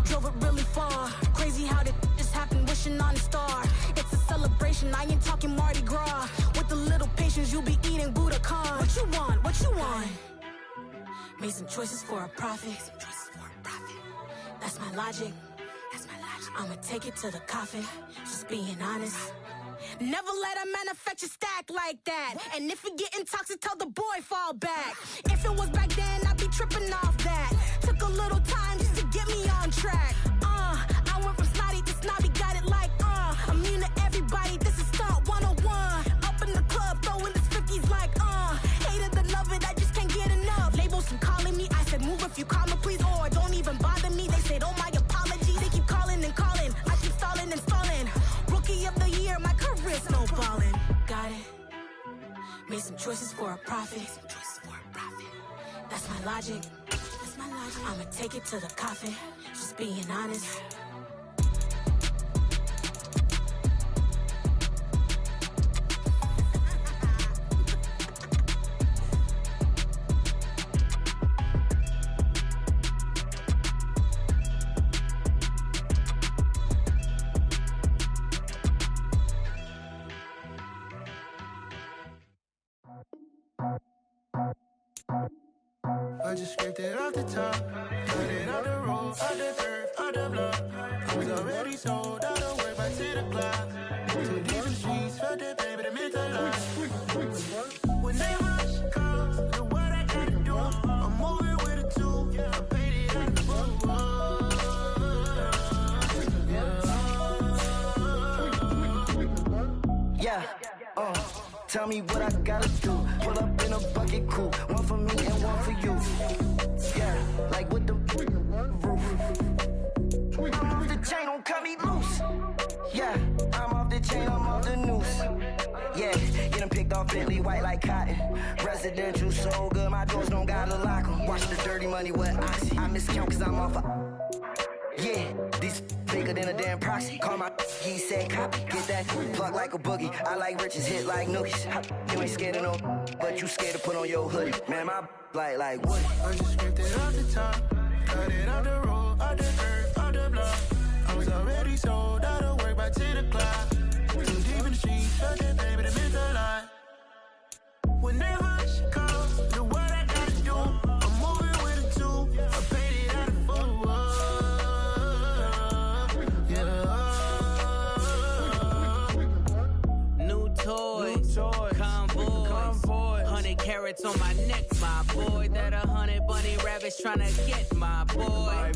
Drove it really far. Crazy how did this happen, wishing on a star. It's a celebration, I ain't talking Mardi Gras. With a little patience, you'll be eating Budokan. What you want? What you want? Made some choices for a profit. That's my logic. I'ma take it to the coffin, just being honest. Never let a manufacture stack like that. And if it getting toxic, tell the boy fall back. If it was back then, I'd be tripping off that. Took a little time just to get me on track. I went from snotty to snobby, got it like immune to everybody, this is stunt 101. Up in the club, throwing the 50s like hate it and love it, I just can't get enough. Labels keep calling me, I said move if you call me please, or don't even bother me. They said oh my apologies, they keep calling and calling. I keep stalling and stalling. Rookie of the year, my career snowballing. Got it. Made some choices for a profit. That's my logic. I'ma take it to the coffin, just being honest. I just scraped it off the top, cut it off the roof, off the turf, off the block. I was already sold, I don't work by 10 o'clock. Too deep in the streets, felt that baby, the mental lie. When they rush calls, do what I gotta do. I'm moving with a two, I paid it out the book. Yeah, tell me what I gotta do. Pull up in a bucket coupe, one for me and one for you. Yeah, like with the roof. I'm off the chain, don't cut me loose. Yeah, I'm off the chain, I'm off the noose. Yeah, get them picked off Bentley, white like cotton. Residential so good, my doors don't gotta lock 'em. Watch the dirty money with Oxy. I miscount cause I'm off a. Yeah, these bigger than a damn proxy. Call my he said copy. Get that plug like a boogie. I like riches, hit like nookies. You ain't scared of no, but you scared to put on your hoodie. Man, my like what? I just scraped it off the top, cut it off the road, off the curb, off the block. I was already sold, out of work by 10 o'clock. Too deep in the streets, felt that baby, the mental lie. When they rush calls, do what I gotta do. I'm moving with a two, I paid it out of four. Toys, convoy, 100 carats on my neck, my boy. That 100 bunny rabbits tryna get my boy.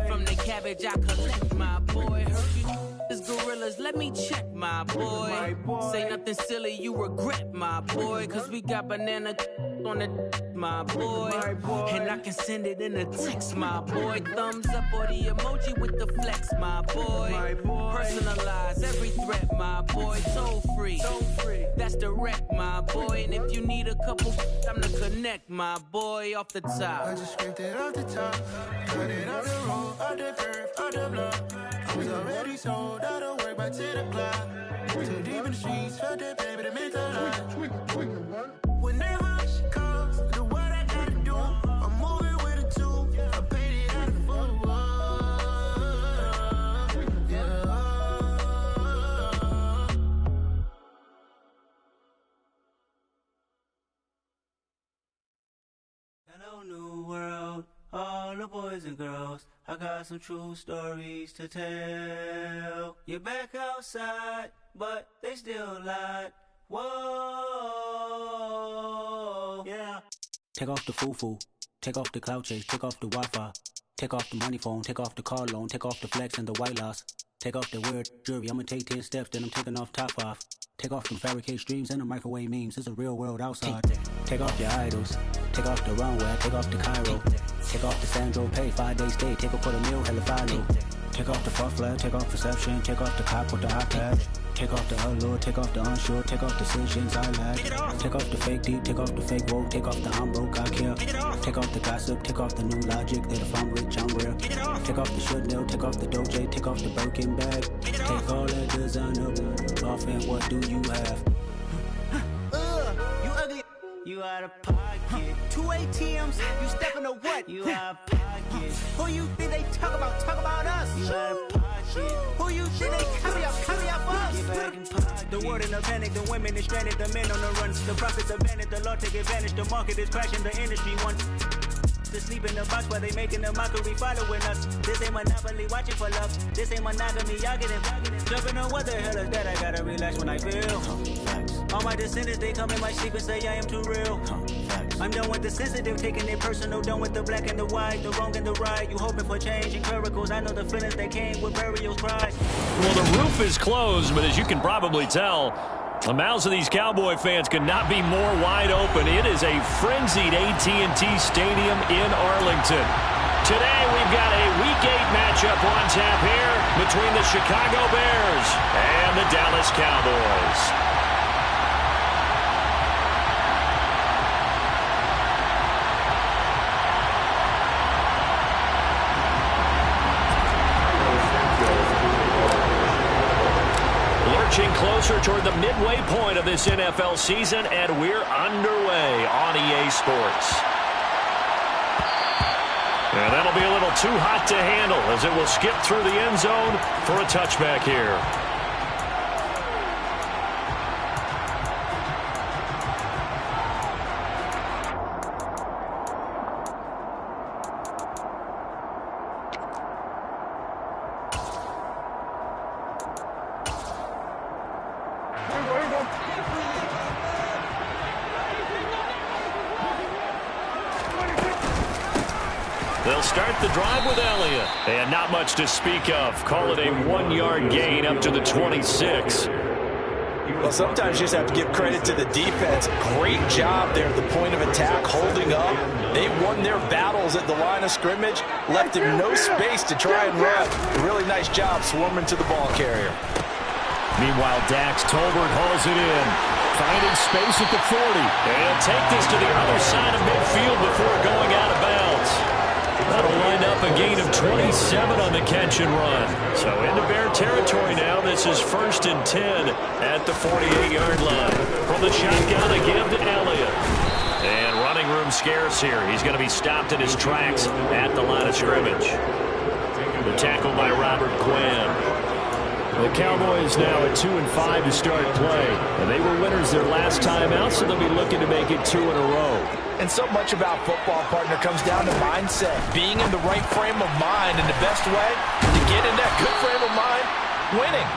From the cabbage I collect, my boy. Heard you is gorillas, let me check, my boy. Say nothing silly, you regret, my boy. Cause we got banana on the my boy. And I can send it in a text, my boy. Thumbs up or the emoji with the flex, my boy. Personalize every threat, my boy. Toll free. That's direct, my boy. And if you need a couple, I'm to connect, my boy, off the top. I just scraped it off the top, cut it off the road, off the curb, off the block. I was already sold, out of work by 10 o'clock. Too deep in the streets, felt that baby, the mental lie. When they rush calls, do what I gotta do. I'm moving with a two, I paid it out of four. Hello, new world. all the boys and girls, I got some true stories to tell. You're back outside, but they still lied. Whoa, yeah. Take off the foo-foo, take off the cloud chase, take off the Wi-Fi, take off the money phone, take off the car loan, take off the flex and the white loss, take off the weird jewelry. I'ma take 10 steps, then I'm taking off top 5. Take off them fabricate streams and the microwave memes. It's a real world outside. Take off your idols, take off the runway, take off the Cairo, take off the Sandro Pay, 5-day stay, take off for the meal, hella final. Take off the fuck flag, take off perception, take off the cop with the iPad. Take off the allure, take off the unsure, take off decisions I lack. Take off the fake deep, take off the fake woke, take off the I'm broke, I care. Take off the gossip, take off the new logic, that if I'm rich, I'm real. Take off the should know, take off the doje, take off the Birkin bag. Take all that designer off and what do you have? You ugly. You out of pocket. 2 ATMs, you stepping to what? You out of pocket. Who you think they talk about? Talk about us. You out of pocket. Who you think they carry up us? Get back in pocket. The world in a panic, the women is stranded, the men on the run. The profits abandoned, the law take advantage, the market is crashing, the industry wants to sleep in the box while they making a mockery following us. This ain't monopoly, watching for love. This ain't monogamy, y'all getting jumping on what the hell is that? I gotta relax when I feel. All my descendants, they come in my sleep and say I am too real. I'm done with the sensitive, taking it personal. Done with the black and the white, the wrong and the right. You hoping for change and miracles. I know the feelings that came with burials, cries. Well, the roof is closed, but as you can probably tell, the mouths of these Cowboy fans could not be more wide open. It is a frenzied AT&T Stadium in Arlington. Today, we've got a Week 8 matchup on tap here between the Chicago Bears and the Dallas Cowboys. Closer toward the midway point of this NFL season, and we're underway on EA Sports. And that'll be a little too hot to handle as it will skip through the end zone for a touchback here. They'll start the drive with Elliott. And not much to speak of. Call it a 1-yard gain up to the 26. Well, sometimes you just have to give credit to the defense. Great job there at the point of attack, holding up. They won their battles at the line of scrimmage, left him no space to try and run. A really nice job swarming to the ball carrier. Meanwhile, Dax Tolbert hauls it in. Finding space at the 40. And take this to the other side of midfield before going out of bounds. That'll wind up a gain of 27 on the catch and run. So into Bear territory now. This is 1st and 10 at the 48-yard line. From the shotgun, a give to Elliott. And running room scarce here. He's going to be stopped in his tracks at the line of scrimmage. The tackle by Robert Quinn. The Cowboys now at 2-5 to start play. And they were winners their last time out, so they'll be looking to make it 2 in a row. And so much about football, partner, comes down to mindset. Being in the right frame of mind, and the best way to get in that good frame of mind, winning.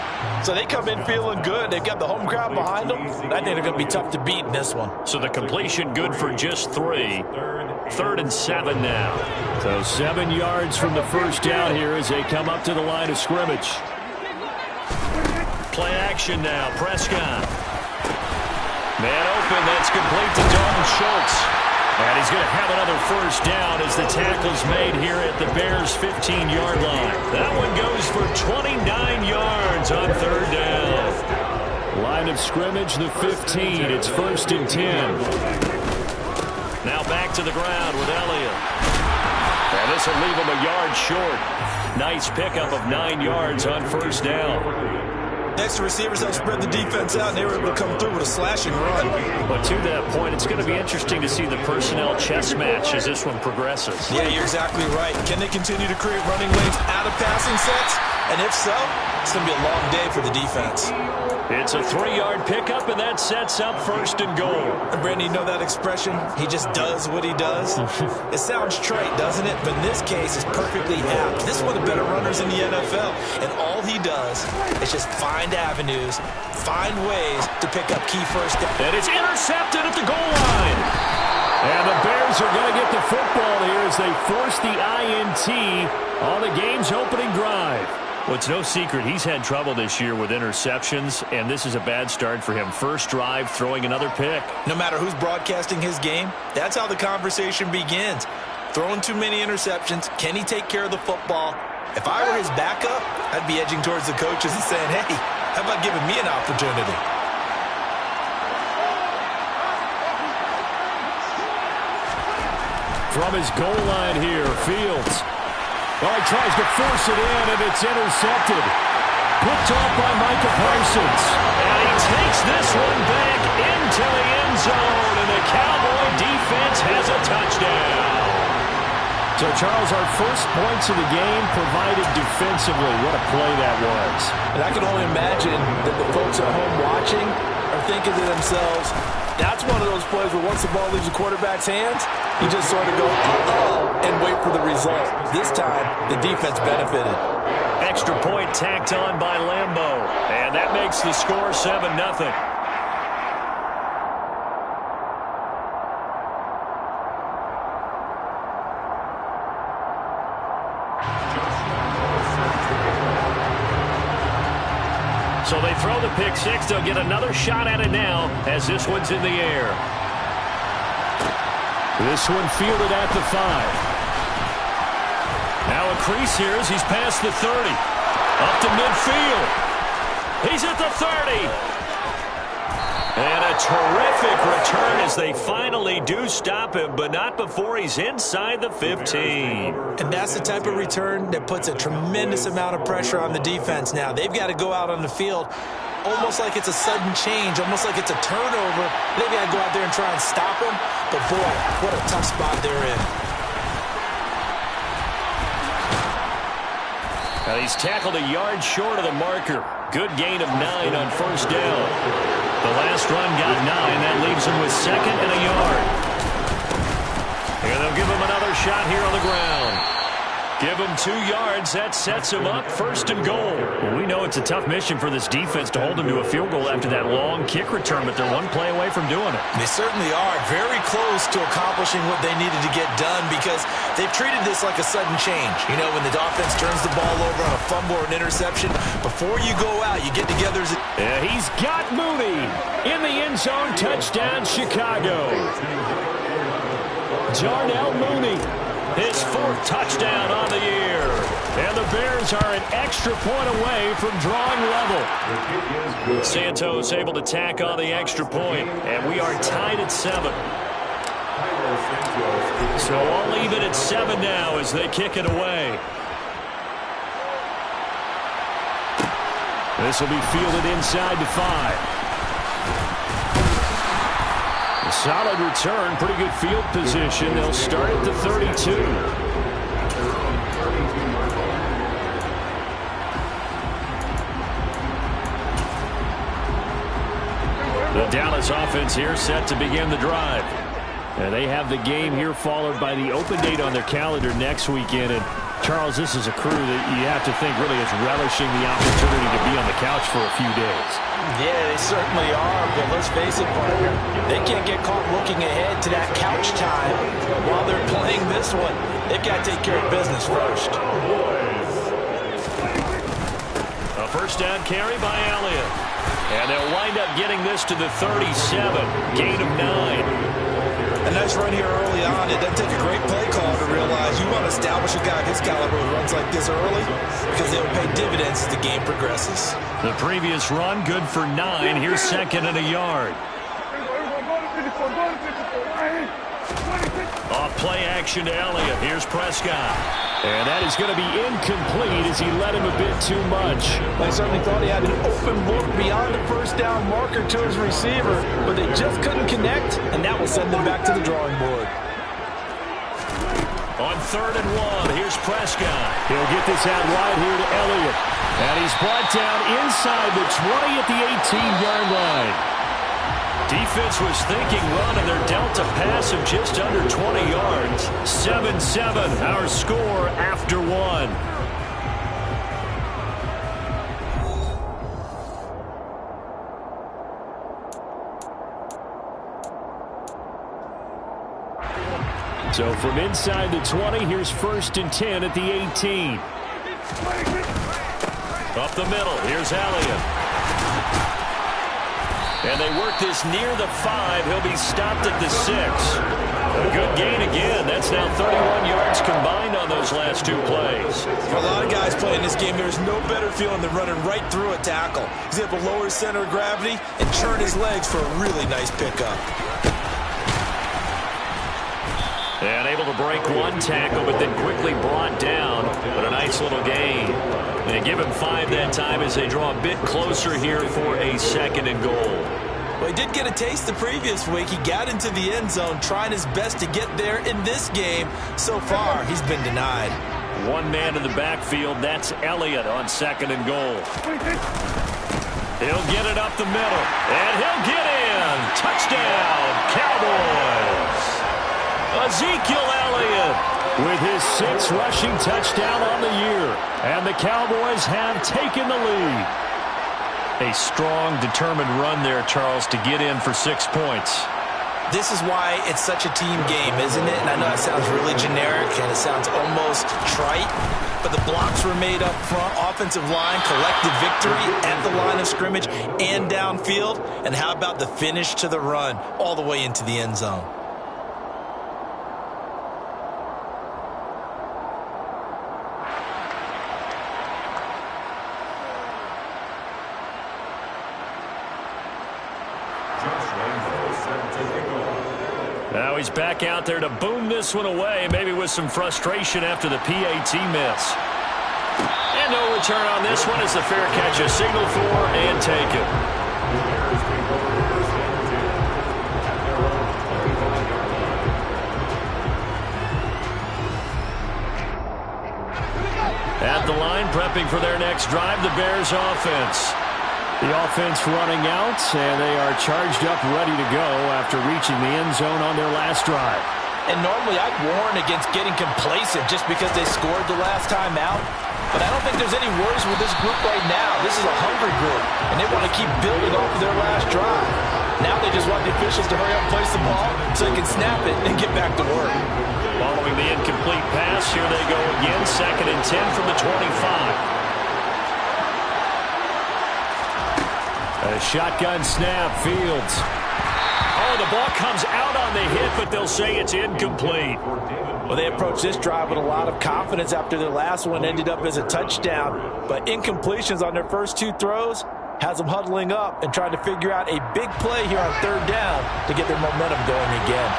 So they come in feeling good. They've got the home crowd behind them. I think they're going to be tough to beat in this one. So the completion good for just 3. 3rd and 7 now. So 7 yards from the first down here as they come up to the line of scrimmage. Play action now. Prescott. Man open. That's complete to Dalton Schultz. And he's going to have another first down as the tackle's made here at the Bears' 15-yard line. That one goes for 29 yards on 3rd down. Line of scrimmage, the 15. It's 1st and 10. Now back to the ground with Elliott. And this will leave him a yard short. Nice pickup of 9 yards on 1st down. Next, the receivers help spread the defense out, and they were able to come through with a slashing run. But to that point, it's going to be interesting to see the personnel chess match as this one progresses. Yeah, you're exactly right. Can they continue to create running lanes out of passing sets? And if so, it's going to be a long day for the defense. It's a 3-yard pickup, and that sets up 1st and goal. Brandon, you know that expression? He just does what he does? It sounds trite, doesn't it? But in this case, it's perfectly apt. This is one of the better runners in the NFL. And all he does is just find avenues, find ways to pick up key first down. And it's intercepted at the goal line. And the Bears are going to get the football here as they force the INT on the game's opening drive. Well, it's no secret he's had trouble this year with interceptions, and this is a bad start for him. First drive, throwing another pick. No matter who's broadcasting his game, that's how the conversation begins. Throwing too many interceptions, can he take care of the football? If I were his backup, I'd be edging towards the coaches and saying, hey, how about giving me an opportunity? From his goal line here, Fields. Well, he tries to force it in, and it's intercepted. Picked off by Micah Parsons. And he takes this one back into the end zone, and the Cowboy defense has a touchdown. So, Charles, our first points of the game provided defensively. What a play that was. And I can only imagine that the folks at home watching are thinking to themselves, that's one of those plays where once the ball leaves the quarterback's hands, you just sort of go, uh-oh, and wait for the result. This time, the defense benefited. Extra point tacked on by Lambeau. And that makes the score 7-0. So they throw the pick six. They'll get another shot at it now as this one's in the air. This one fielded at the 5. Now a crease here as he's past the 30. Up to midfield. He's at the 30. And a terrific return as they finally do stop him, but not before he's inside the 15. And that's the type of return that puts a tremendous amount of pressure on the defense now. They've got to go out on the field almost like it's a sudden change, almost like it's a turnover. They've got to go out there and try and stop him. But, boy, what a tough spot they're in. Now he's tackled a yard short of the marker. Good gain of 9 on first down. The last run got 9. That leaves him with 2nd and a yard. And they'll give him another shot here on the ground. Give him 2 yards. That sets him up 1st and goal. Well, we know it's a tough mission for this defense to hold him to a field goal after that long kick return, but they're one play away from doing it. They certainly are. Very close to accomplishing what they needed to get done because they've treated this like a sudden change. You know, when the offense turns the ball over on a fumble or an interception, before you go out, you get together as a... Yeah, he's got Mooney in the end zone. Touchdown, Chicago. Darnell Mooney. His 4th touchdown on the year. And the Bears are an extra point away from drawing level. Santos able to tack on the extra point, and we are tied at 7. So all even at 7 now as they kick it away. This will be fielded inside the 5. A solid return, pretty good field position. They'll start at the 32. The Dallas offense here set to begin the drive. And they have the game here followed by the open date on their calendar next weekend. And Charles, this is a crew that you have to think really is relishing the opportunity to be on the couch for a few days. Yeah, they certainly are, but let's face it, partner, they can't get caught looking ahead to that couch time while they're playing this one. They've got to take care of business first. A first down carry by Elliott. And they'll wind up getting this to the 37. Gain of 9. A nice run here early on. It doesn't take a great play call to realize you want to establish a guy of his caliber who runs like this early because they'll pay dividends as the game progresses. The previous run, good for 9. Here's 2nd and a yard. Off play action to Elliott. Here's Prescott. And that is going to be incomplete as he led him a bit too much. They certainly thought he had an open look beyond the first down marker to his receiver, but they just couldn't connect, and that will send them back to the drawing board. On 3rd and 1, here's Prescott. He'll get this out wide here to Elliott. And he's brought down inside the 20 at the 18-yard line. Defense was thinking run, and they're dealt a pass of just under 20 yards. 7-7, our score after one. So from inside the 20, here's 1st and 10 at the 18. Up the middle, here's Elliott. And they work this near the 5. He'll be stopped at the 6. A good gain again. That's now 31 yards combined on those last 2 plays. For a lot of guys playing this game, there's no better feeling than running right through a tackle. He's able to lower his center of gravity and turn his legs for a really nice pickup. And able to break one tackle, but then quickly brought down. But a nice little gain. They give him 5 that time as they draw a bit closer here for a 2nd and goal. Well, he did get a taste the previous week. He got into the end zone, trying his best to get there in this game. So far, he's been denied. One man in the backfield. That's Elliott on 2nd and goal. He'll get it up the middle, and he'll get in. Touchdown, Cowboys. Ezekiel Elliott with his 6th rushing touchdown on the year. And the Cowboys have taken the lead. A strong, determined run there, Charles, to get in for 6 points. This is why it's such a team game, isn't it? And I know it sounds really generic and it sounds almost trite, but the blocks were made up front, offensive line, collective victory at the line of scrimmage and downfield. And how about the finish to the run all the way into the end zone? Now he's back out there to boom this one away, maybe with some frustration after the PAT miss. And no return on this one as the fair catch is signaled for and taken. At the line, prepping for their next drive, the Bears offense. The offense running out, and they are charged up, ready to go after reaching the end zone on their last drive. And normally I'd warn against getting complacent just because they scored the last time out. But I don't think there's any worries with this group right now. This is a hungry group, and they want to keep building off of their last drive. Now they just want the officials to hurry up and place the ball so they can snap it and get back to work. Following the incomplete pass, here they go again, 2nd and 10 from the 25. A shotgun snap, Fields. Oh, the ball comes out on the hit, but they'll say it's incomplete. Well, they approached this drive with a lot of confidence after their last one ended up as a touchdown. But incompletions on their first 2 throws has them huddling up and trying to figure out a big play here on 3rd down to get their momentum going again.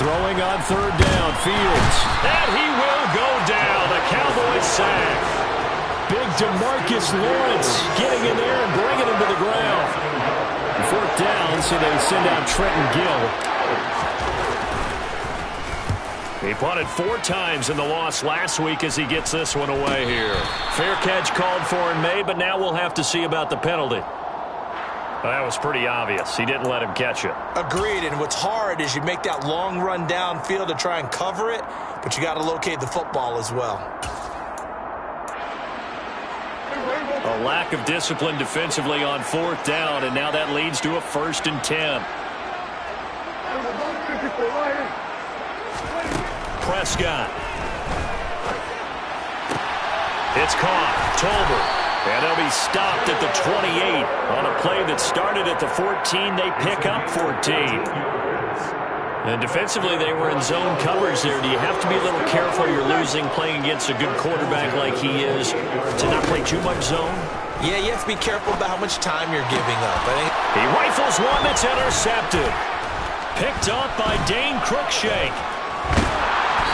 Throwing on 3rd down, Fields. And he will go down. A Cowboys sack. Big DeMarcus Lawrence getting in there and bringing him to the ground. 4th down, so they send out Trenton Gill. He punted 4 times in the loss last week as he gets this one away here. Fair catch called for and made, but now we'll have to see about the penalty. That was pretty obvious. He didn't let him catch it. Agreed, and what's hard is you make that long run downfield to try and cover it, but you got to locate the football as well. A lack of discipline defensively on 4th down, and now that leads to a 1st and 10. Prescott. It's caught. Tolbert. And they'll be stopped at the 28 on a play that started at the 14. They pick up 14. And defensively, they were in zone coverage there. Do you have to be a little careful? You're losing, playing against a good quarterback like he is, to not play too much zone? Yeah, you have to be careful about how much time you're giving up. He rifles one that's intercepted. Picked up by Dane Cruikshank.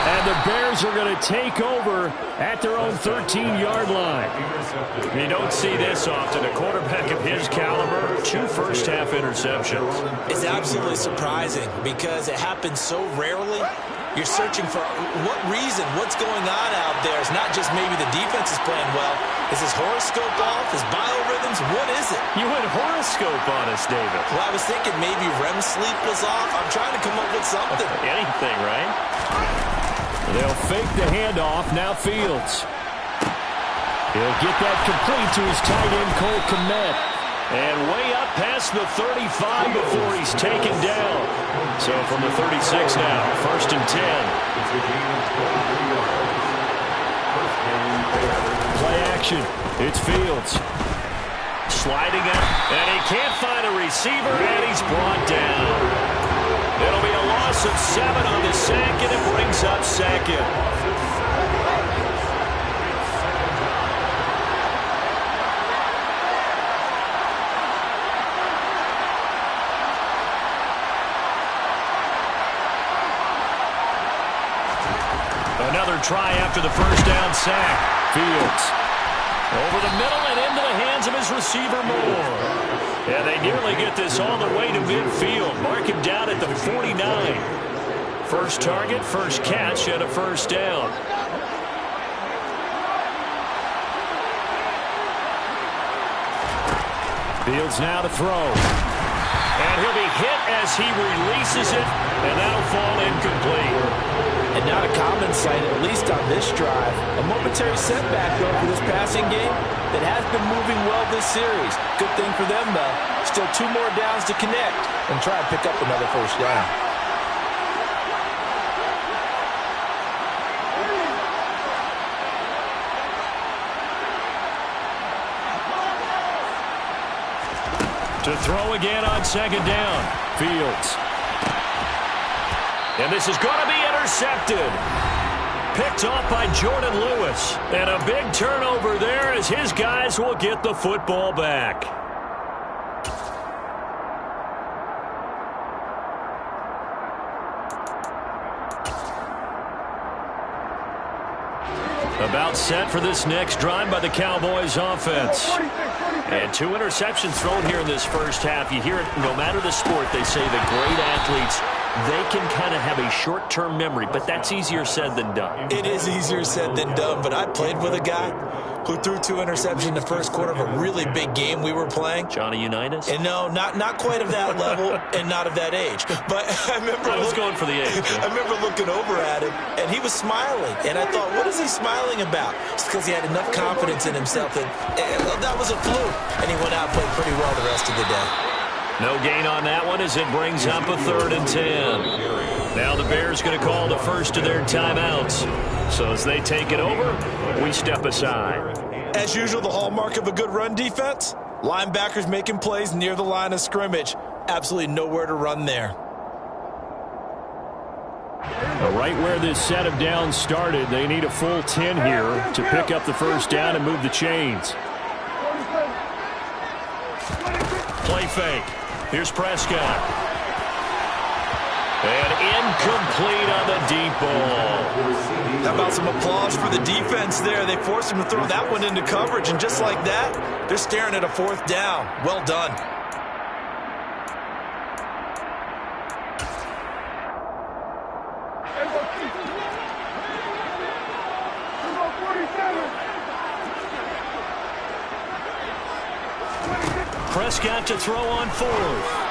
And the Bears are going to take over at their own 13-yard line. You don't see this often. A quarterback of his caliber, 2 first-half interceptions. It's absolutely surprising because it happens so rarely. You're searching for what reason, what's going on out there. It's not just maybe the defense is playing well. Is his horoscope off? His biorhythms? What is it? You went horoscope on us, David. Well, I was thinking maybe REM sleep was off. I'm trying to come up with something. Anything, right? They'll fake the handoff. Now Fields. He'll get that complete to his tight end, Cole Kmet. And way up past the 35 before he's taken down. So from the 36 now, 1st and 10. Play action. It's Fields. Sliding up, and he can't find a receiver, and he's brought down. It'll be a loss of 7 on the sack, and it brings up 2nd. Another try after the first down sack. Fields over the middle and into the hands of his receiver Moore. And they nearly get this all the way to midfield. Mark him down at the 49. First target, first catch, and a first down. Fields now to throw. And he'll be hit as he releases it, and that'll fall incomplete. And not a common sight, at least on this drive. A momentary setback, though, for this passing game that has been moving well this series. Good thing for them, though. Still 2 more downs to connect and try and pick up another first down. To throw again on 2nd down. Fields. And this is going to be intercepted. Picked off by Jordan Lewis. And a big turnover there as his guys will get the football back. About set for this next drive by the Cowboys offense. And 2 interceptions thrown here in this first half. You hear it no matter the sport. They say the great athletes, they can kind of have a short-term memory, but that's easier said than done. It is easier said than done, but I played with a guy who threw 2 interceptions in the first quarter of a really big game we were playing. Johnny Unitas? And no, not quite of that level and not of that age. But I remember... I was going for the age. I remember looking over at him, and he was smiling. And I thought, what is he smiling about? It's because he had enough confidence in himself that was a fluke. And he went out and played pretty well the rest of the day. No gain on that one as it brings up a 3rd and 10. Now the Bears going to call the first of their timeouts. So as they take it over, we step aside. As usual, the hallmark of a good run defense, linebackers making plays near the line of scrimmage. Absolutely nowhere to run there. Right where this set of downs started, they need a full 10 here to pick up the first down and move the chains. Play fake. Here's Prescott. And incomplete on the deep ball. How about some applause for the defense there? They forced him to throw that one into coverage, and just like that, they're staring at a 4th down. Well done. Prescott to throw on 4th.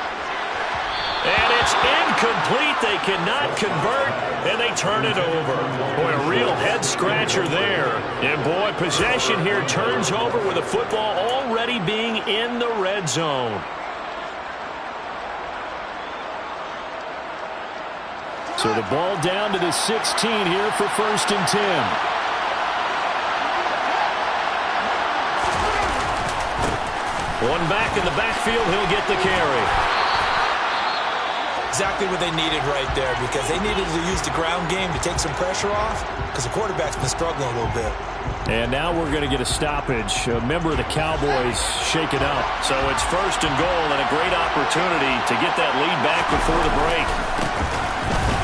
And it's incomplete. They cannot convert, and they turn it over. Boy, a real head-scratcher there. And, boy, possession here turns over with the football already being in the red zone. So the ball down to the 16 here for 1st and 10. One back in the backfield, he'll get the carry. Exactly what they needed right there, because they needed to use the ground game to take some pressure off, because the quarterback's been struggling a little bit. And now we're going to get a stoppage. A member of the Cowboys shaken up. So it's 1st and goal and a great opportunity to get that lead back before the break.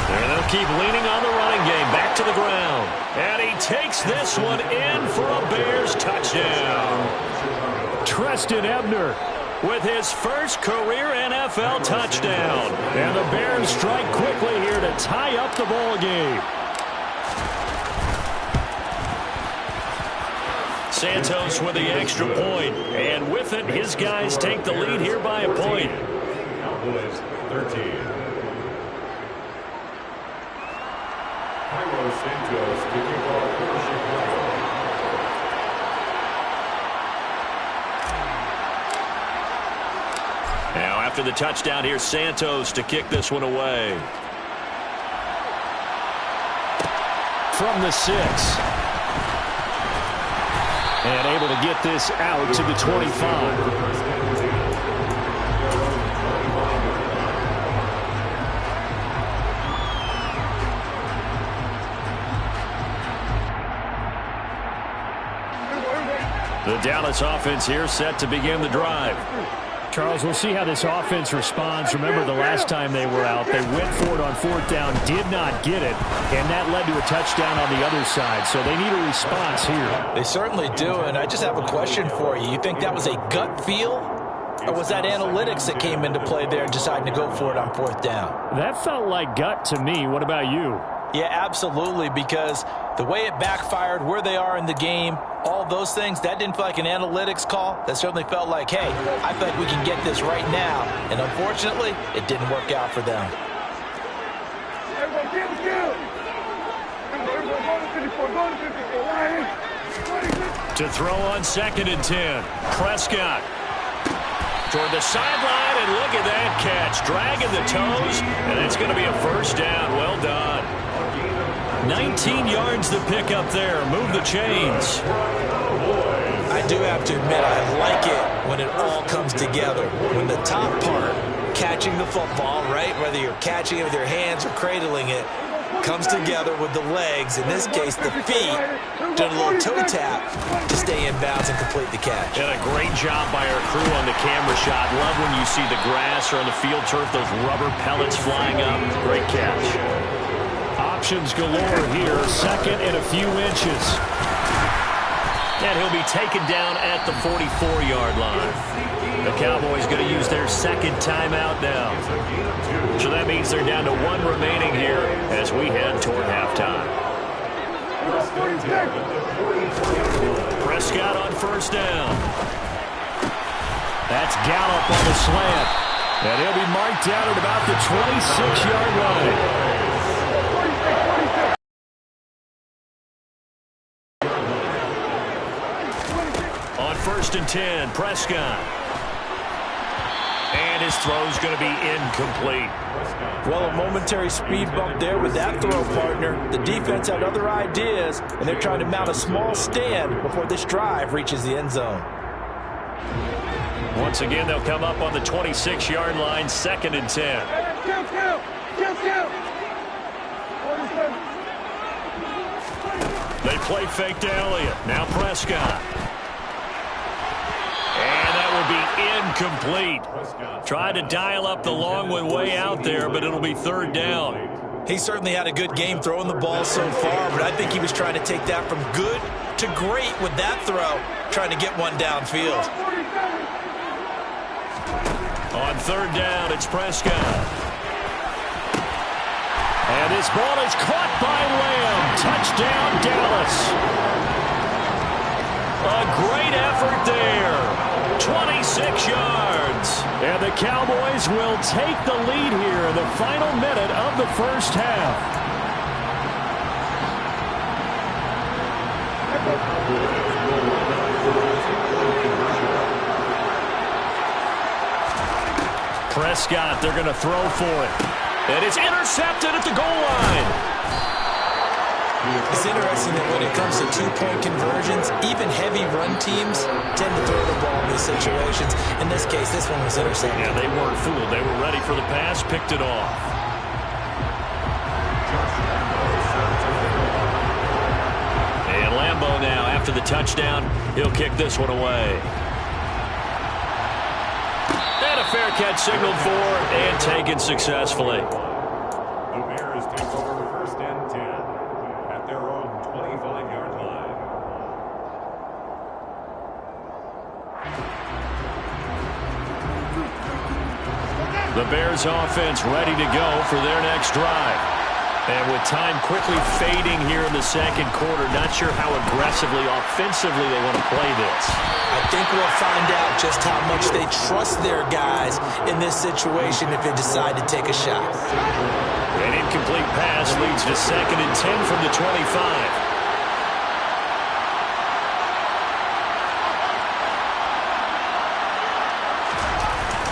And they'll keep leaning on the running game. Back to the ground. And he takes this one in for a Bears touchdown. Treston Ebner with his first career NFL touchdown. And the Bears strike quickly here to tie up the ball game. Santos with the extra point. And with it, his guys take the lead here by a point. Cowboys 13. Santos to kick off for Chicago. Now after the touchdown, here's Santos to kick this one away. From the 6. And able to get this out to the 25. The Dallas offense here set to begin the drive. Charles, we'll see how this offense responds. Remember the last time they were out, they went for it on 4th down, did not get it, and that led to a touchdown on the other side. So they need a response here. They certainly do, and I just have a question for you. You think that was a gut feel, or was that analytics that came into play there and decided to go for it on 4th down? That felt like gut to me. What about you? Yeah, absolutely, because the way it backfired, where they are in the game, all those things, that didn't feel like an analytics call. That certainly felt like, hey, I feel like we can get this right now. And unfortunately, it didn't work out for them. To throw on 2nd and 10. Prescott toward the sideline, and look at that catch. Dragging the toes, and it's going to be a first down. Well done. 19 yards to pick up there. Move the chains. I do have to admit, I like it when it all comes together. When the top part, catching the football, right, whether you're catching it with your hands or cradling it, comes together with the legs, in this case the feet, doing a little toe tap to stay in bounds and complete the catch. And a great job by our crew on the camera shot. Love when you see the grass or on the field turf, those rubber pellets flying up. Great catch. Options galore here. 2nd and a few inches. And he'll be taken down at the 44-yard line. The Cowboys going to use their 2nd timeout now. So that means they're down to 1 remaining here as we head toward halftime. Prescott on 1st down. That's Gallup on the slant. And he'll be marked down at about the 26-yard line. On 1st and 10, Prescott. And his throw's going to be incomplete. Well, a momentary speed bump there with that throw, partner. The defense had other ideas, and they're trying to mount a small stand before this drive reaches the end zone. Once again, they'll come up on the 26-yard line, 2nd and 10. They play fake to Elliott. Now Prescott. And that will be incomplete. Tried to dial up the long way out there, but it'll be 3rd down. He certainly had a good game throwing the ball so far, but I think he was trying to take that from good to great with that throw, trying to get one downfield. On 3rd down, it's Prescott. And this ball is caught by Lamb. Touchdown, Dallas. A great effort there. 26 yards. And the Cowboys will take the lead here in the final minute of the 1st half. Prescott, they're going to throw for it. And it's intercepted at the goal line. It's interesting that when it comes to two-point conversions, even heavy run teams tend to throw the ball in these situations. In this case, this one was intercepted. Yeah, they weren't fooled. They were ready for the pass, picked it off. And Lambeau now, after the touchdown, he'll kick this one away. And a fair catch signaled for and taken successfully. The Bears offense ready to go for their next drive. And with time quickly fading here in the second quarter, not sure how aggressively, offensively they want to play this. I think we'll find out just how much they trust their guys in this situation if they decide to take a shot. An incomplete pass leads to 2nd and 10 from the 25.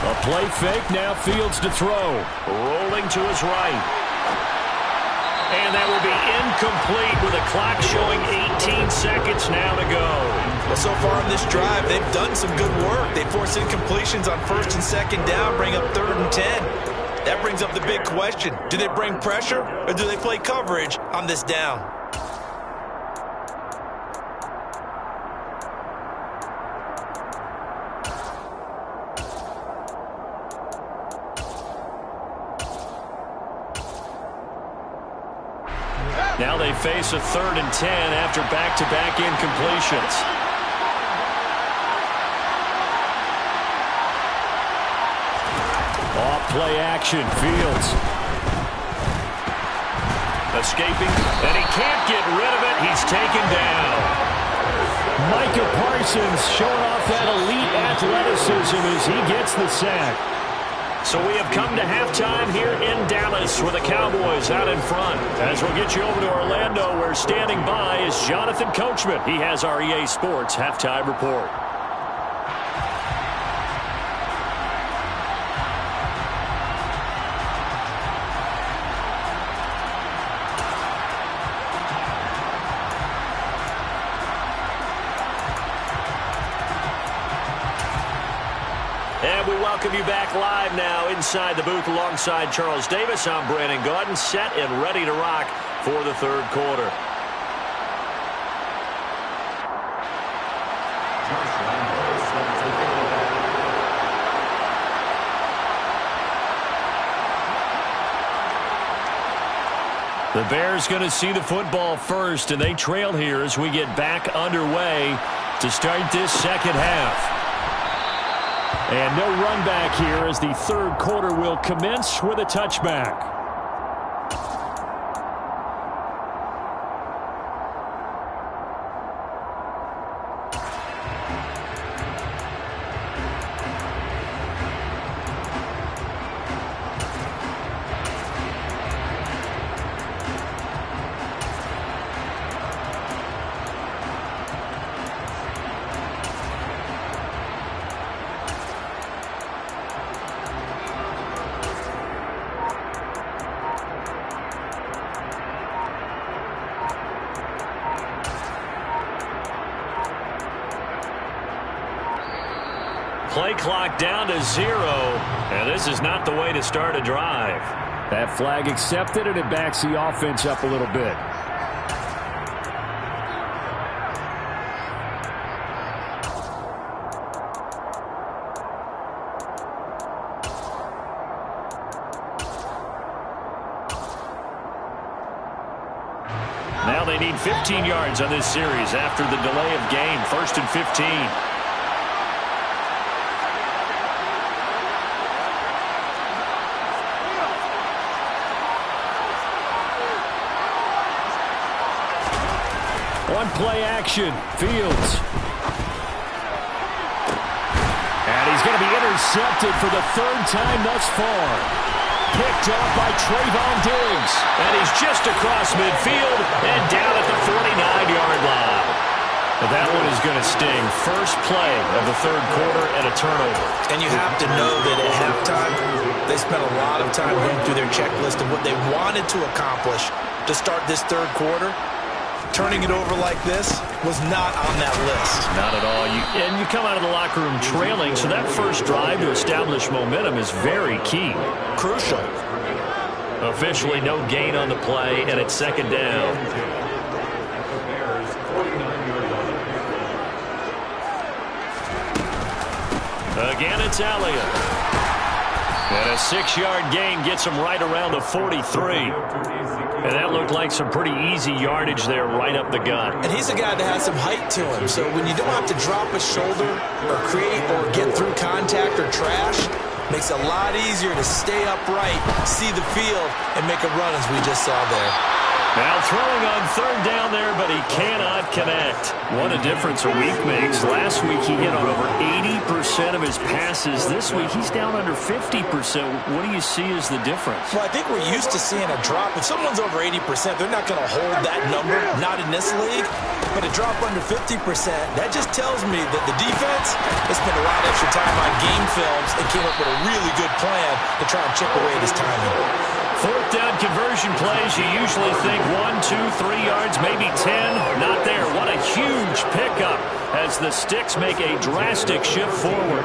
A play fake, now Fields to throw. Rolling to his right. And that will be incomplete with a clock showing 18 seconds now to go. Well, so far on this drive, they've done some good work. They force incompletions on 1st and 2nd down, bring up 3rd and 10. That brings up the big question. Do they bring pressure or do they play coverage on this down? Now they face a 3rd and 10 after back-to-back incompletions. Off play action, Fields. Escaping, and he can't get rid of it. He's taken down. Micah Parsons showing off that elite athleticism as he gets the sack. So we have come to halftime here in Dallas with the Cowboys out in front. As we'll get you over to Orlando, where standing by is Jonathan Coachman. He has our EA Sports halftime report. And we welcome you back live now inside the booth alongside Charles Davis. I'm Brandon Gaudin, set and ready to rock for the 3rd quarter. The Bears going to see the football first, and they trail here as we get back underway to start this second half. And no run back here as the 3rd quarter will commence with a touchback. Play clock down to 0, and this is not the way to start a drive. That flag accepted, and it backs the offense up a little bit. Now they need 15 yards on this series after the delay of game. 1st and 15. One play action, Fields. And he's going to be intercepted for the 3rd time thus far. Picked off by Trayvon Diggs. And he's just across midfield and down at the 49-yard line. But that one is going to sting. First play of the 3rd quarter and a turnover. And you have to know that at halftime, they spent a lot of time going through their checklist of what they wanted to accomplish to start this 3rd quarter. Turning it over like this was not on that list. Not at all. And you come out of the locker room trailing, so that first drive to establish momentum is very key. Crucial. Officially no gain on the play, and it's 2nd down. Again, it's Elliott. And a 6-yard gain gets him right around the 43. And that looked like some pretty easy yardage there right up the gut. And he's a guy that has some height to him. So when you don't have to drop a shoulder or create or get through contact or trash, Makes it a lot easier to stay upright, see the field, and make a run as we just saw there. Now throwing on third down there, but he cannot connect. What a difference a week makes. Last week he hit on over 80% of his passes. This week he's down under 50%. What do you see as the difference? Well, I think we're used to seeing a drop. If someone's over 80%, they're not going to hold that number, not in this league. But a drop under 50%, that just tells me that the defense has spent a lot of extra time on game films and came up with a really good plan to try and chip away at his timing. Fourth down conversion plays, you usually think 1, 2, 3 yards, maybe 10. Not there. What a huge pickup as the Sticks make a drastic shift forward.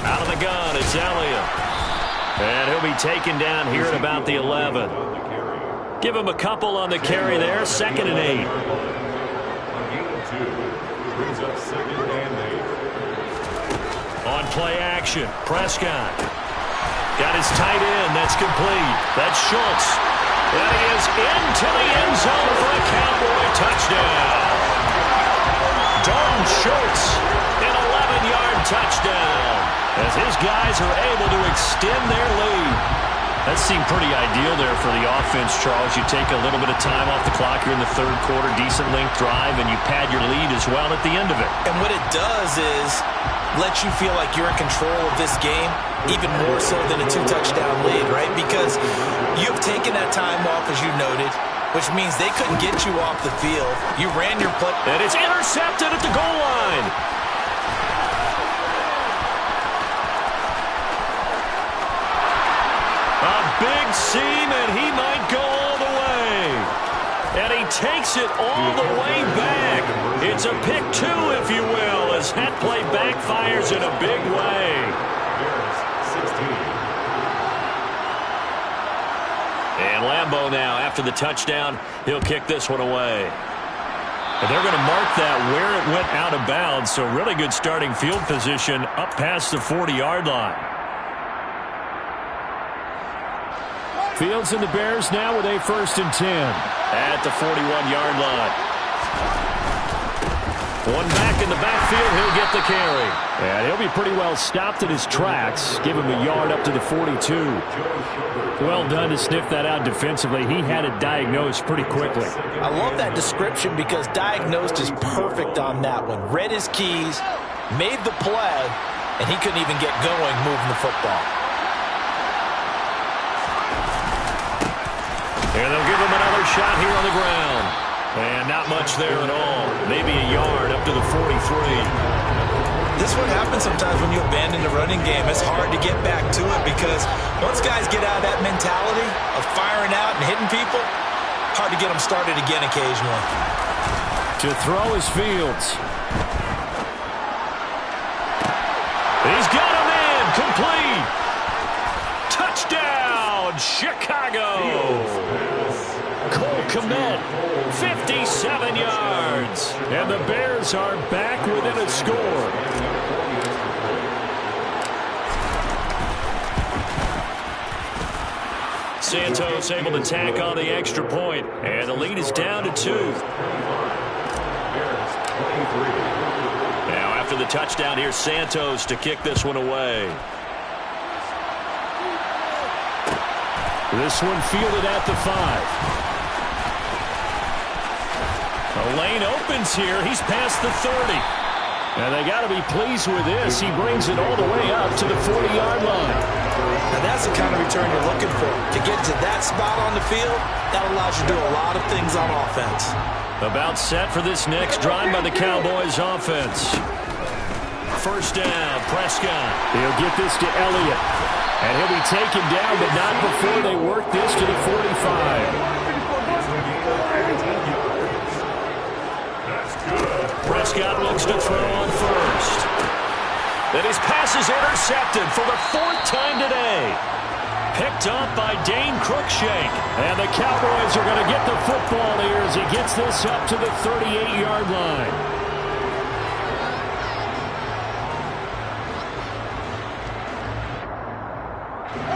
Out of the gun, it's Elliott. And he'll be taken down here at about the 11. Give him a couple on the carry there. 2nd and 8. On play action, Prescott. Got his tight end. That's complete. That's Schultz. That is into the end zone for a Cowboy touchdown. Dalton Schultz, an 11-yard touchdown, as his guys are able to extend their lead. That seemed pretty ideal there for the offense, Charles. You take a little bit of time off the clock here in the third quarter, decent length drive, and you pad your lead as well at the end of it. And what it does is let you feel like you're in control of this game, even more so than a 2-touchdown lead, right? Because you've taken that time off, as you noted, which means they couldn't get you off the field. You ran your play. And it's intercepted at the goal line. A big seam, and he might go all the way. And he takes it all the way back. It's a pick 2, if you will, as that play backfires in a big way. And Lambeau now, after the touchdown, he'll kick this one away. And they're going to mark that where it went out of bounds, so really good starting field position up past the 40-yard line. Fields and the Bears now with a 1st and 10 at the 41-yard line. One back in the backfield, he'll get the carry. And he'll be pretty well stopped in his tracks. Give him a yard up to the 42. Well done to sniff that out defensively. He had it diagnosed pretty quickly. I love that description because diagnosed is perfect on that one. Read his keys, made the play, and he couldn't even get going moving the football. And they'll give him another shot here on the ground. And not much there at all. Maybe a yard up to the 43. This is what happens sometimes when you abandon the running game. It's hard to get back to it because once guys get out of that mentality of firing out and hitting people, hard to get them started again occasionally. To throw is Fields. He's got a man complete. Touchdown, Chicago. Cole Kmet, 57 yards. And the Bears are back within a score. Santos able to tack on the extra point, and the lead is down to 2. Now after the touchdown, here's Santos to kick this one away. This one fielded at the 5. The lane opens here. He's past the 30. And they got to be pleased with this. He brings it all the way up to the 40-yard line. And that's the kind of return you're looking for. To get to that spot on the field, that allows you to do a lot of things on offense. About set for this next drive by the Cowboys offense. First down, Prescott. He'll get this to Elliott. And he'll be taken down, but not before they work this to the 45. Prescott looks to throw on first. Then his pass is intercepted for the 4th time today. Picked up by Dane Cruikshank. And the Cowboys are going to get the football here as he gets this up to the 38-yard line.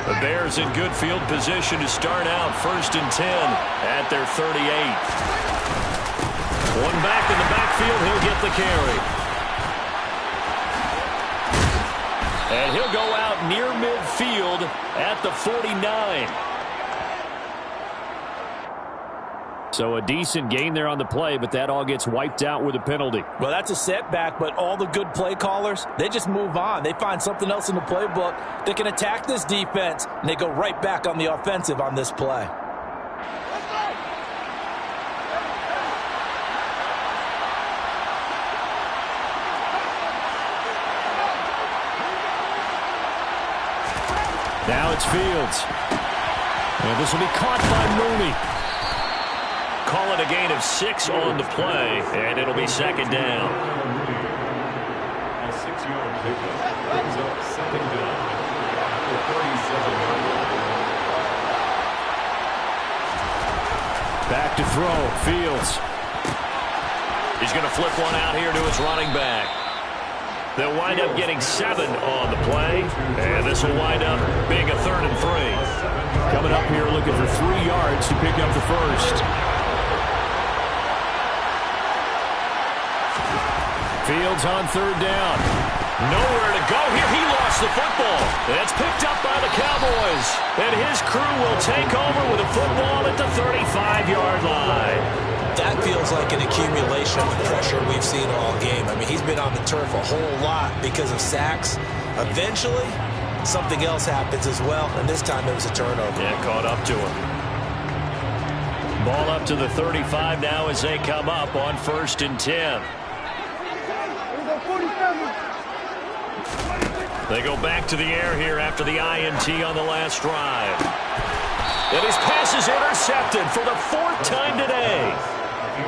The Bears in good field position to start out 1st and 10 at their 38. One back in the backfield, he'll get the carry. And he'll go out near midfield at the 49. So a decent gain there on the play, but that all gets wiped out with a penalty. Well, that's a setback, but all the good play callers, they just move on. They find something else in the playbook. They can attack this defense, and they go right back on the offensive on this play. Now it's Fields. And this will be caught by Mooney. Call it a gain of 6 on the play, and it'll be second down. A 6-yard pickup brings up second down at the 37-yard line. Back to throw, Fields. He's going to flip one out here to his running back. They'll wind up getting 7 on the play, and this will wind up being a 3rd and 3. Coming up here looking for 3 yards to pick up the first. Fields on 3rd down. Nowhere to go here. He lost the football. It's picked up by the Cowboys. And his crew will take over with a football at the 35-yard line. That feels like an accumulation of the pressure we've seen all game. I mean, he's been on the turf a whole lot because of sacks. Eventually, something else happens as well, and this time it was a turnover. Yeah, caught up to him. Ball up to the 35 now as they come up on 1st and 10. They go back to the air here after the INT on the last drive. And his pass is intercepted for the 4th time today.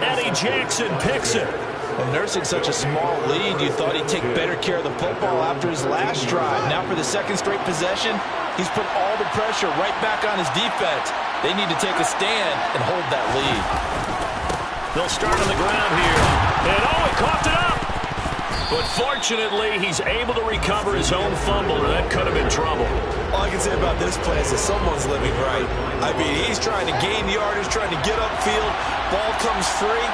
Eddie Jackson picks it. Well, nursing such a small lead, you thought he'd take better care of the football after his last drive. Now for the 2nd straight possession, he's put all the pressure right back on his defense. They need to take a stand and hold that lead. They'll start on the ground here. And he coughed it up. But fortunately, he's able to recover his own fumble, or that could have been trouble. All I can say about this play is that someone's living right. I mean, he's trying to gain yardage, trying to get upfield. Ball comes free.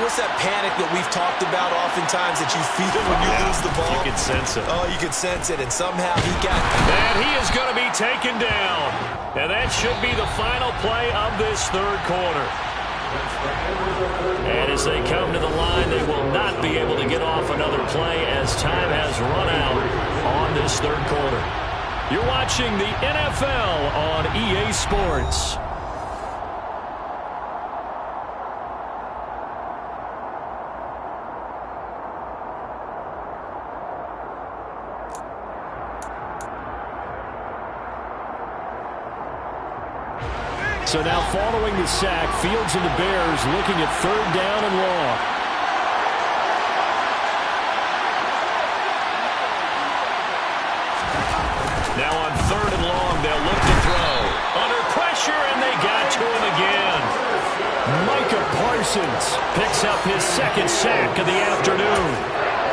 What's that panic that we've talked about oftentimes that you feel when you lose the ball? You can sense it. Oh, you can sense it, and somehow he got it. And he is going to be taken down. And that should be the final play of this 3rd quarter. And as they come to the line, they will not be able to get off another play as time has run out on this 3rd quarter. You're watching the NFL on EA Sports. So now following the sack, Fields and the Bears looking at 3rd down and long. Now on 3rd and long, they'll look to throw. Under pressure, and they got to him again. Micah Parsons picks up his 2nd sack of the afternoon.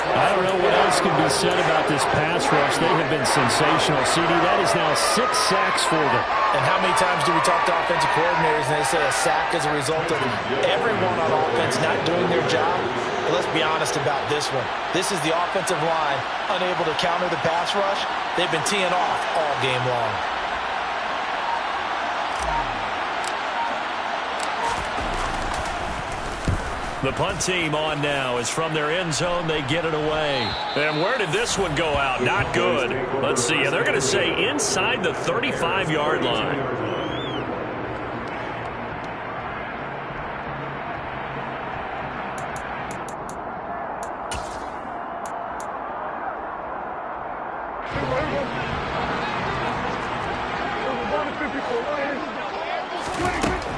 I don't know what else can be said about this pass rush. They have been sensational. CD, that is now 6 sacks for them. And how many times do we talk to offensive coordinators and they say a sack is a result of everyone on offense not doing their job? But let's be honest about this one. This is the offensive line unable to counter the pass rush. They've been teeing off all game long. The punt team on now is from their end zone. They get it away. And where did this one go out? Not good. Let's see. They're going to say inside the 35-yard line.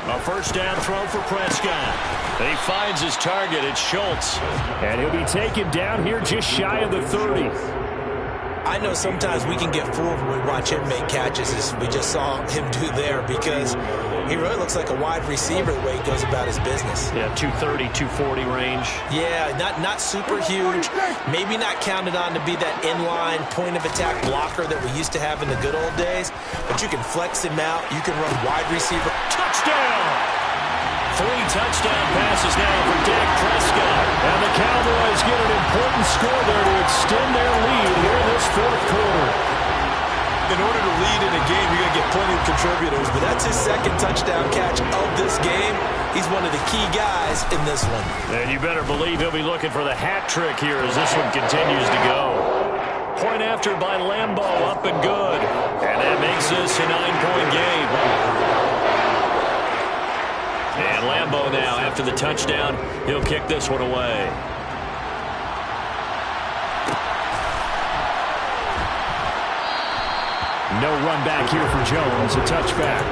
A 1st down throw for Prescott. He finds his target. It's Schultz. And he'll be taken down here just shy of the 30. I know sometimes we can get fooled when we watch him make catches, as we just saw him do there, because he really looks like a wide receiver the way he goes about his business. Yeah, 230, 240 range. Yeah, not super huge. Maybe not counted on to be that inline point-of-attack blocker that we used to have in the good old days, but you can flex him out. You can run wide receiver. Touchdown! 3 touchdown passes now for Dak Prescott. And the Cowboys get an important score there to extend their lead here in this 4th quarter. plenty of contributors, but that's his second touchdown catch of this game. He's one of the key guys in this one. And you better believe he'll be looking for the hat trick here as this one continues to go. Point after by Lambo, up and good. And that makes this a 9-point game. And Lambo now, after the touchdown, he'll kick this one away. No run back here for Jones, a touchback.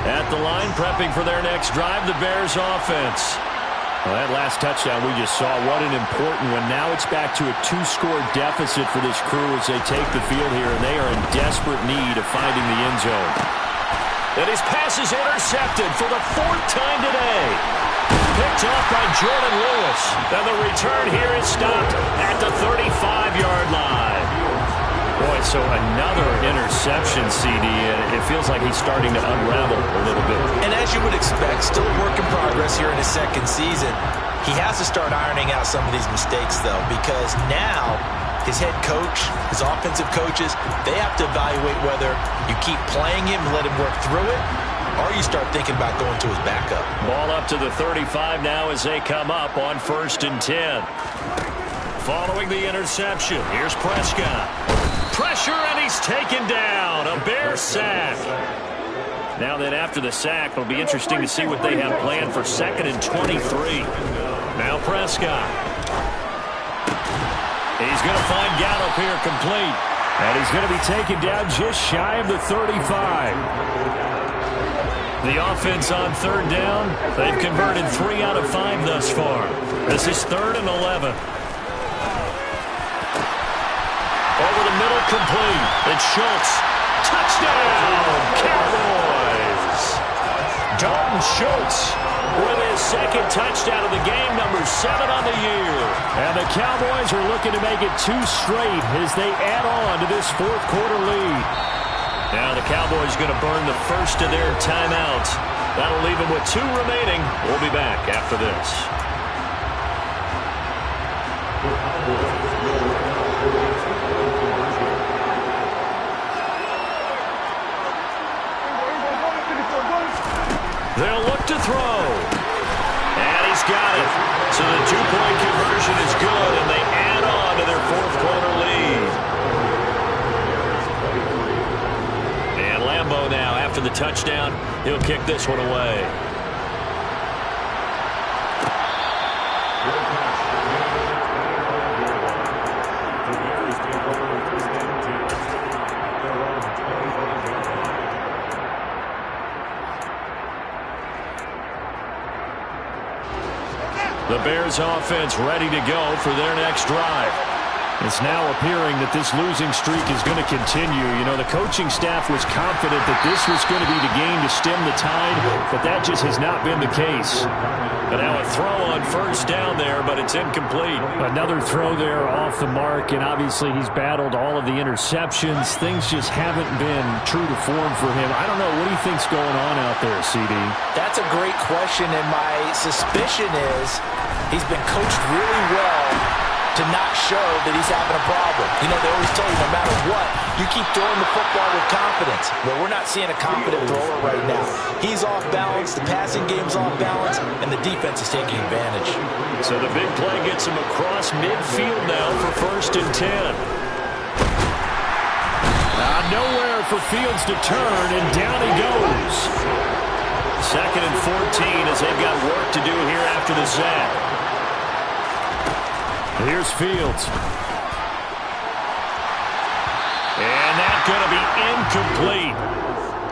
At the line, prepping for their next drive, the Bears offense. Well, that last touchdown we just saw, what an important one. Now it's back to a 2-score deficit for this crew as they take the field here, and they are in desperate need of finding the end zone. And his pass is intercepted for the 4th time today. Picked off by Jordan Lewis. And the return here is stopped at the 35-yard line. Boy, so another interception, CD, and it feels like he's starting to unravel a little bit. And as you would expect, still a work in progress here in his second season. He has to start ironing out some of these mistakes, though, because now his head coach, his offensive coaches, they have to evaluate whether you keep playing him and let him work through it, or you start thinking about going to his backup. Ball up to the 35 now as they come up on 1st and 10. Following the interception, here's Prescott. Pressure, and he's taken down. A Bear sack. Now then, after the sack, it'll be interesting to see what they have planned for 2nd and 23. Now Prescott. He's going to find Gallup here complete. And he's going to be taken down just shy of the 35. The offense on 3rd down. They've converted 3 out of 5 thus far. This is 3rd and 11. Over the middle, complete. It's Schultz. Touchdown, Cowboys! Dalton Schultz with his 2nd touchdown of the game, number 7 on the year. And the Cowboys are looking to make it 2 straight as they add on to this 4th quarter lead. Now the Cowboys going to burn the first of their timeouts. That'll leave them with 2 remaining. We'll be back after this. They'll look to throw. And he's got it. So the 2-point conversion is good, and they add on to their 4th quarter lead. And Lambo now, after the touchdown, he'll kick this one away. The Bears offense ready to go for their next drive. It's now appearing that this losing streak is going to continue. You know, the coaching staff was confident that this was going to be the game to stem the tide, but that just has not been the case. And now a throw on 1st down there, but it's incomplete. Another throw there off the mark, and obviously he's battled all of the interceptions. Things just haven't been true to form for him. I don't know. What do you think's going on out there, CD? That's a great question, and my suspicion is he's been coached really well to not show that he's having a problem. You know, they always tell you no matter what, you keep throwing the football with confidence. Well, we're not seeing a confident thrower right now. He's off balance, the passing game's off balance, and the defense is taking advantage. So the big play gets him across midfield now for 1st and 10. Nowhere for Fields to turn, and down he goes. 2nd and 14 as they've got work to do here after the sack. Here's Fields. And that's going to be incomplete.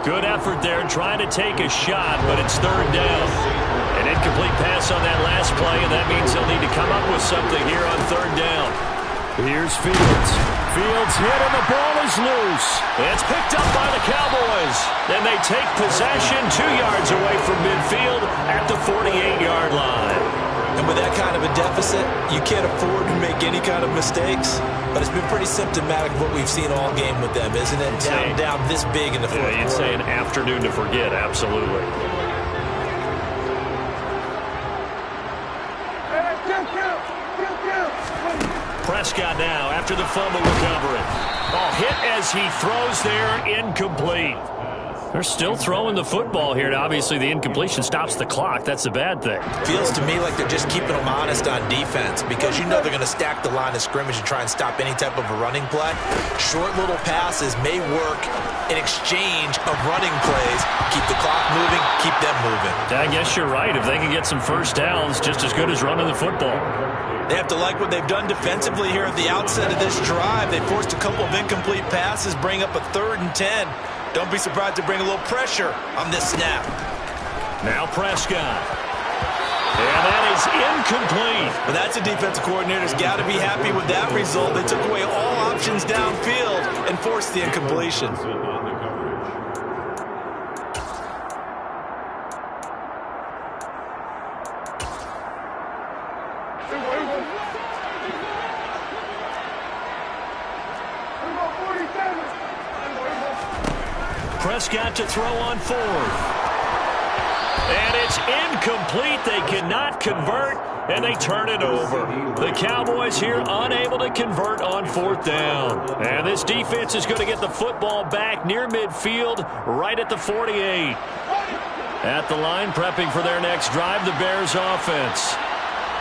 Good effort there trying to take a shot, but it's 3rd down. An incomplete pass on that last play, and that means they'll need to come up with something here on 3rd down. Here's Fields. Fields hit, and the ball is loose. It's picked up by the Cowboys. Then they take possession 2 yards away from midfield at the 48-yard line. And with that kind of a deficit, you can't afford to make any kind of mistakes. But it's been pretty symptomatic of what we've seen all game with them, isn't it? Down this big in the 4th quarter. You'd say an afternoon to forget, absolutely. Prescott now after the fumble recovery. Oh, hit as he throws there, incomplete. They're still throwing the football here. Now, obviously, the incompletion stops the clock. That's the bad thing. Feels to me like they're just keeping them honest on defense because you know they're going to stack the line of scrimmage and try and stop any type of a running play. Short little passes may work in exchange of running plays. Keep the clock moving, keep them moving. I guess you're right. If they can get some first downs, just as good as running the football. They have to like what they've done defensively here at the outset of this drive. They forced a couple of incomplete passes, bring up a 3rd and 10. Don't be surprised to bring a little pressure on this snap. Now Prescott. And that is incomplete. But that's a defensive coordinator's got to be happy with that result. They took away all options downfield and forced the incompletion. Prescott to throw on 4th. And it's incomplete. They cannot convert, and they turn it over. The Cowboys here unable to convert on 4th down. And this defense is going to get the football back near midfield, right at the 48. At the line, prepping for their next drive, the Bears offense.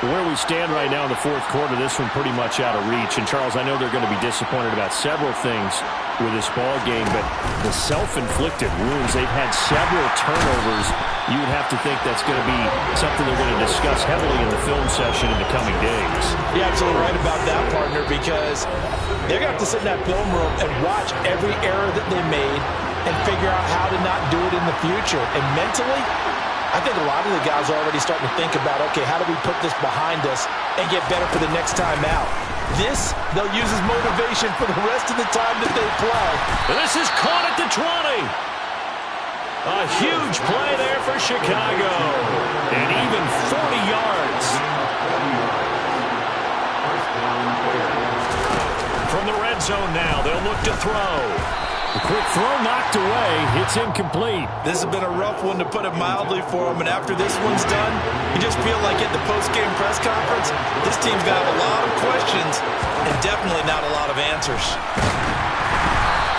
Where we stand right now in the 4th quarter, this one pretty much out of reach. And, Charles, I know they're going to be disappointed about several things with this ball game, but the self-inflicted wounds, they've had several turnovers. You would have to think that's going to be something they're going to discuss heavily in the film session in the coming days. You're absolutely right about that, partner, because they're going to have to sit in that film room and watch every error that they made and figure out how to not do it in the future. And mentally, I think a lot of the guys are already starting to think about, okay, how do we put this behind us and get better for the next time out? This, they'll use as motivation for the rest of the time that they play. This is caught at the 20. A huge play there for Chicago. And even 40 yards. From the red zone now, they'll look to throw. The quick throw knocked away. It's incomplete. This has been a rough one, to put it mildly, for him. And after this one's done, you just feel like at the post-game press conference, this team's got a lot of questions and definitely not a lot of answers.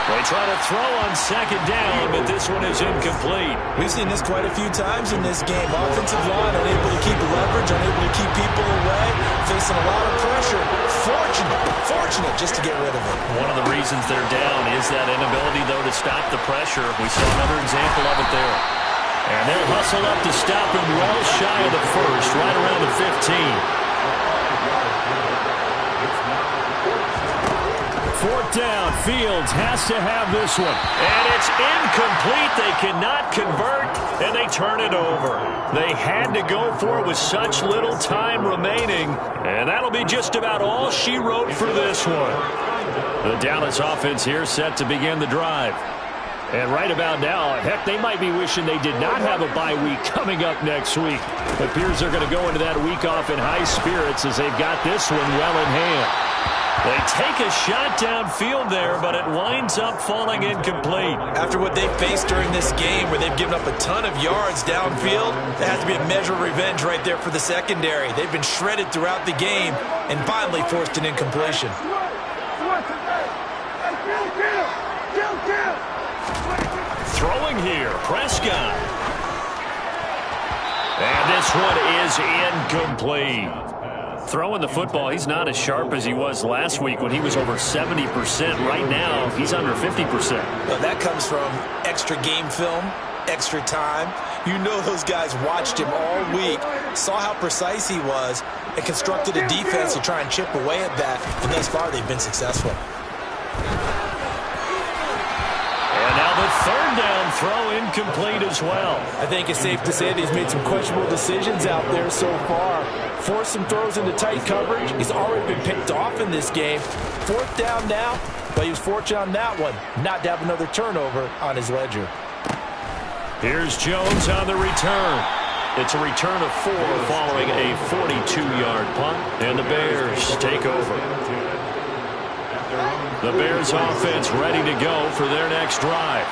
They try to throw on 2nd down, but this one is incomplete. We've seen this quite a few times in this game. Offensive line unable to keep leverage, unable to keep people away, facing a lot of pressure. Fortunate just to get rid of it. One of the reasons they're down is that inability, though, to stop the pressure. We saw another example of it there. And they'll hustle up to stop him well shy of the 1st, right around the 15. 4th down, Fields has to have this one. And it's incomplete. They cannot convert, and they turn it over. They had to go for it with such little time remaining, and that'll be just about all she wrote for this one. The Dallas offense here set to begin the drive. And right about now, heck, they might be wishing they did not have a bye week coming up next week. It appears they're going to go into that week off in high spirits as they've got this one well in hand. They take a shot downfield there, but it winds up falling incomplete. After what they faced during this game, where they've given up a ton of yards downfield, there has to be a measure of revenge right there for the secondary. They've been shredded throughout the game and finally forced an incompletion. Throwing here, Prescott. And this one is incomplete. Throwing the football, he's not as sharp as he was last week when he was over 70%. Right now, he's under 50%. Well, that comes from extra game film, extra time. You know those guys watched him all week, saw how precise he was, and constructed a defense to try and chip away at that. And thus far, they've been successful. And now the 3rd down throw incomplete as well. I think it's safe to say that he's made some questionable decisions out there so far. Forced some throws into tight coverage. He's already been picked off in this game. 4th down now, but he was fortunate on that one not to have another turnover on his ledger. Here's Jones on the return. It's a return of 4 following a 42-yard punt, and the Bears take over. The Bears offense ready to go for their next drive.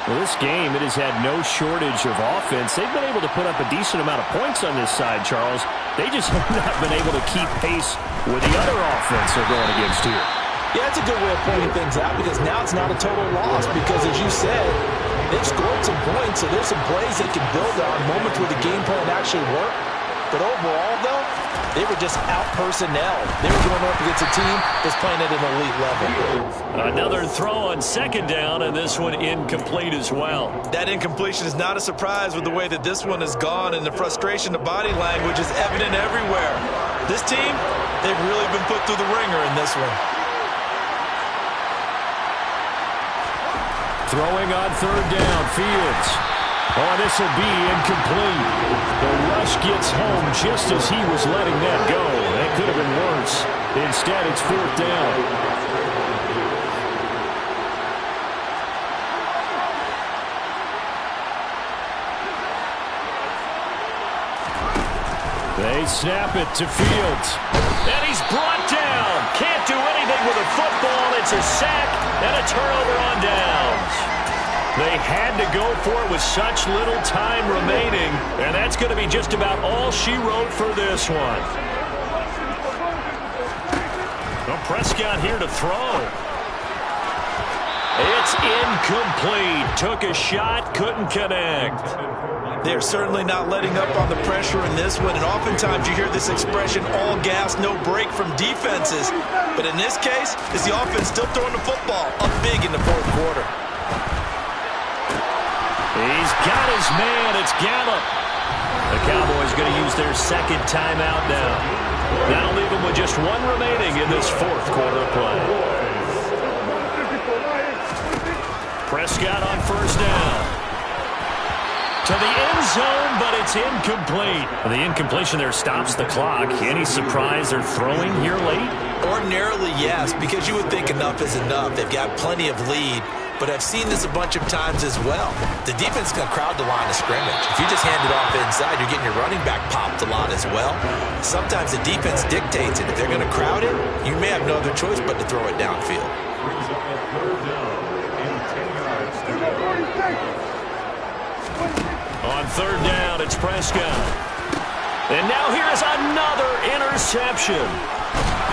Well, this game, it has had no shortage of offense. They've been able to put up a decent amount of points on this side, Charles. They just have not been able to keep pace with the other offense they're going against here. Yeah, it's a good way of pointing things out because now it's not a total loss because, as you said, they've scored some points, so there's some plays they can build on, moments where the game plan actually worked. But overall, though, they were just out-personnel. They were going up against a team that's playing at an elite level. Another throw on second down, and this one incomplete as well. That incompletion is not a surprise with the way that this one has gone, and the frustration, the body language is evident everywhere. This team, they've really been put through the ringer in this one. Throwing on third down, Fields. Oh, this will be incomplete. The rush gets home just as he was letting that go. That could have been worse. Instead, it's fourth down. They snap it to Fields. And he's brought down. Can't do anything with a football. It's a sack and a turnover on downs. They had to go for it with such little time remaining, and that's going to be just about all she wrote for this one. Well, Prescott here to throw. It's incomplete. Took a shot, couldn't connect. They're certainly not letting up on the pressure in this one, and oftentimes you hear this expression, all gas, no break from defenses. But in this case, it's the offense still throwing the football up big in the fourth quarter. He's got his man. It's Gallup. The Cowboys going to use their second timeout now. That'll leave them with just one remaining in this fourth quarter of play. Prescott on first down. To the end zone, but it's incomplete. The incompletion there stops the clock. Any surprise they're throwing here late? Ordinarily, yes, because you would think enough is enough. They've got plenty of lead. But I've seen this a bunch of times as well. The defense is going to crowd the line of scrimmage. If you just hand it off inside, you're getting your running back popped a lot as well. Sometimes the defense dictates it. If they're going to crowd it, you may have no other choice but to throw it downfield. On third down, it's Prescott. And now here's another interception.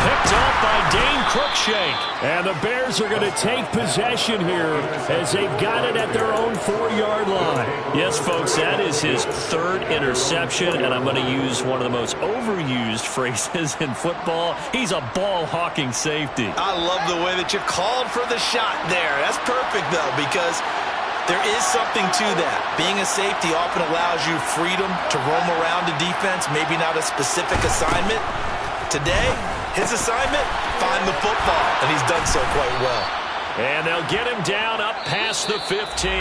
Picked up by Dane Cruikshank. And the Bears are going to take possession here as they've got it at their own 4-yard line. Yes, folks, that is his third interception, and I'm going to use one of the most overused phrases in football. He's a ball-hawking safety. I love the way that you called for the shot there. That's perfect, though, because there is something to that. Being a safety often allows you freedom to roam around the defense, maybe not a specific assignment. Today, his assignment, find the football, and he's done so quite well. And they'll get him down up past the 15.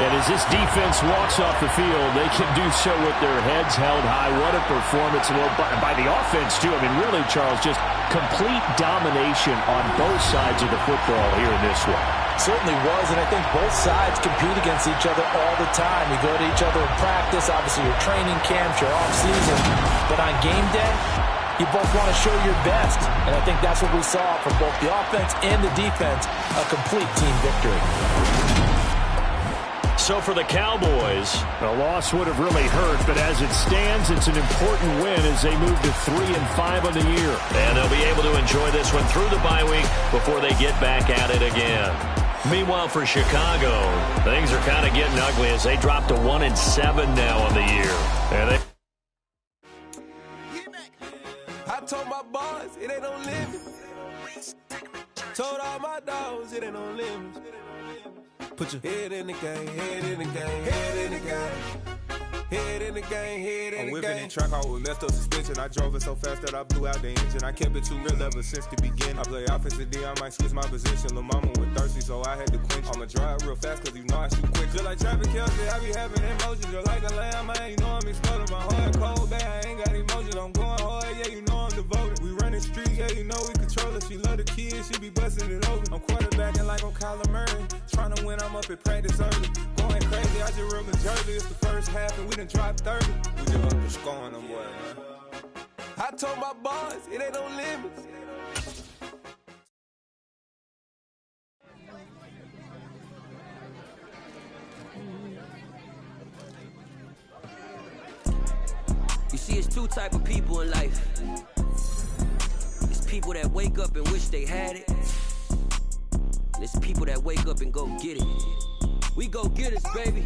And as this defense walks off the field, they can do so with their heads held high. What a performance. Well, by the offense, too. I mean, really, Charles, just complete domination on both sides of the football here in this one. Certainly was, and I think both sides compete against each other all the time. You go to each other in practice, obviously your training camps, your off-season. But on game day, you both want to show your best. And I think that's what we saw from both the offense and the defense, a complete team victory. So for the Cowboys, a loss would have really hurt, but as it stands, it's an important win as they move to 3-5 on the year. And they'll be able to enjoy this one through the bye week before they get back at it again. Meanwhile, for Chicago, things are kind of getting ugly as they drop to 1-7 now on the year. And I told my boys it ain't no limit. Told all my dogs it ain't no limit. Put your head in the game, head in the game, head in the game. Head in the game, head in the game. I'm whipping in track out with messed up suspension. I drove it so fast that I blew out the engine. I kept it too real ever since the beginning. I play offensive D, I might switch my position. Lil' mama was thirsty, so I had to quench. I'ma drive real fast, cause you know I shoot quick. Just like traffic Kelsey, I be having emotions. Just like a lamb, man, you know I'm exploding. My heart cold, bad, I ain't got emotions. I'm going hard, yeah, you know I'm devoted. We running streets, yeah, you know we control it. She love the kids, she be busting it open. I'm quarterbacking like I'm Kyler Murray. Trying to win, I'm up at practice early. Going crazy, I just rub the jersey. It's the first half, and we done dropped 30. We just up to scoring them, boy, man. I told my boys, it ain't no limits. It's two type of people in life. It's people that wake up and wish they had it. And it's people that wake up and go get it. We go get it, baby.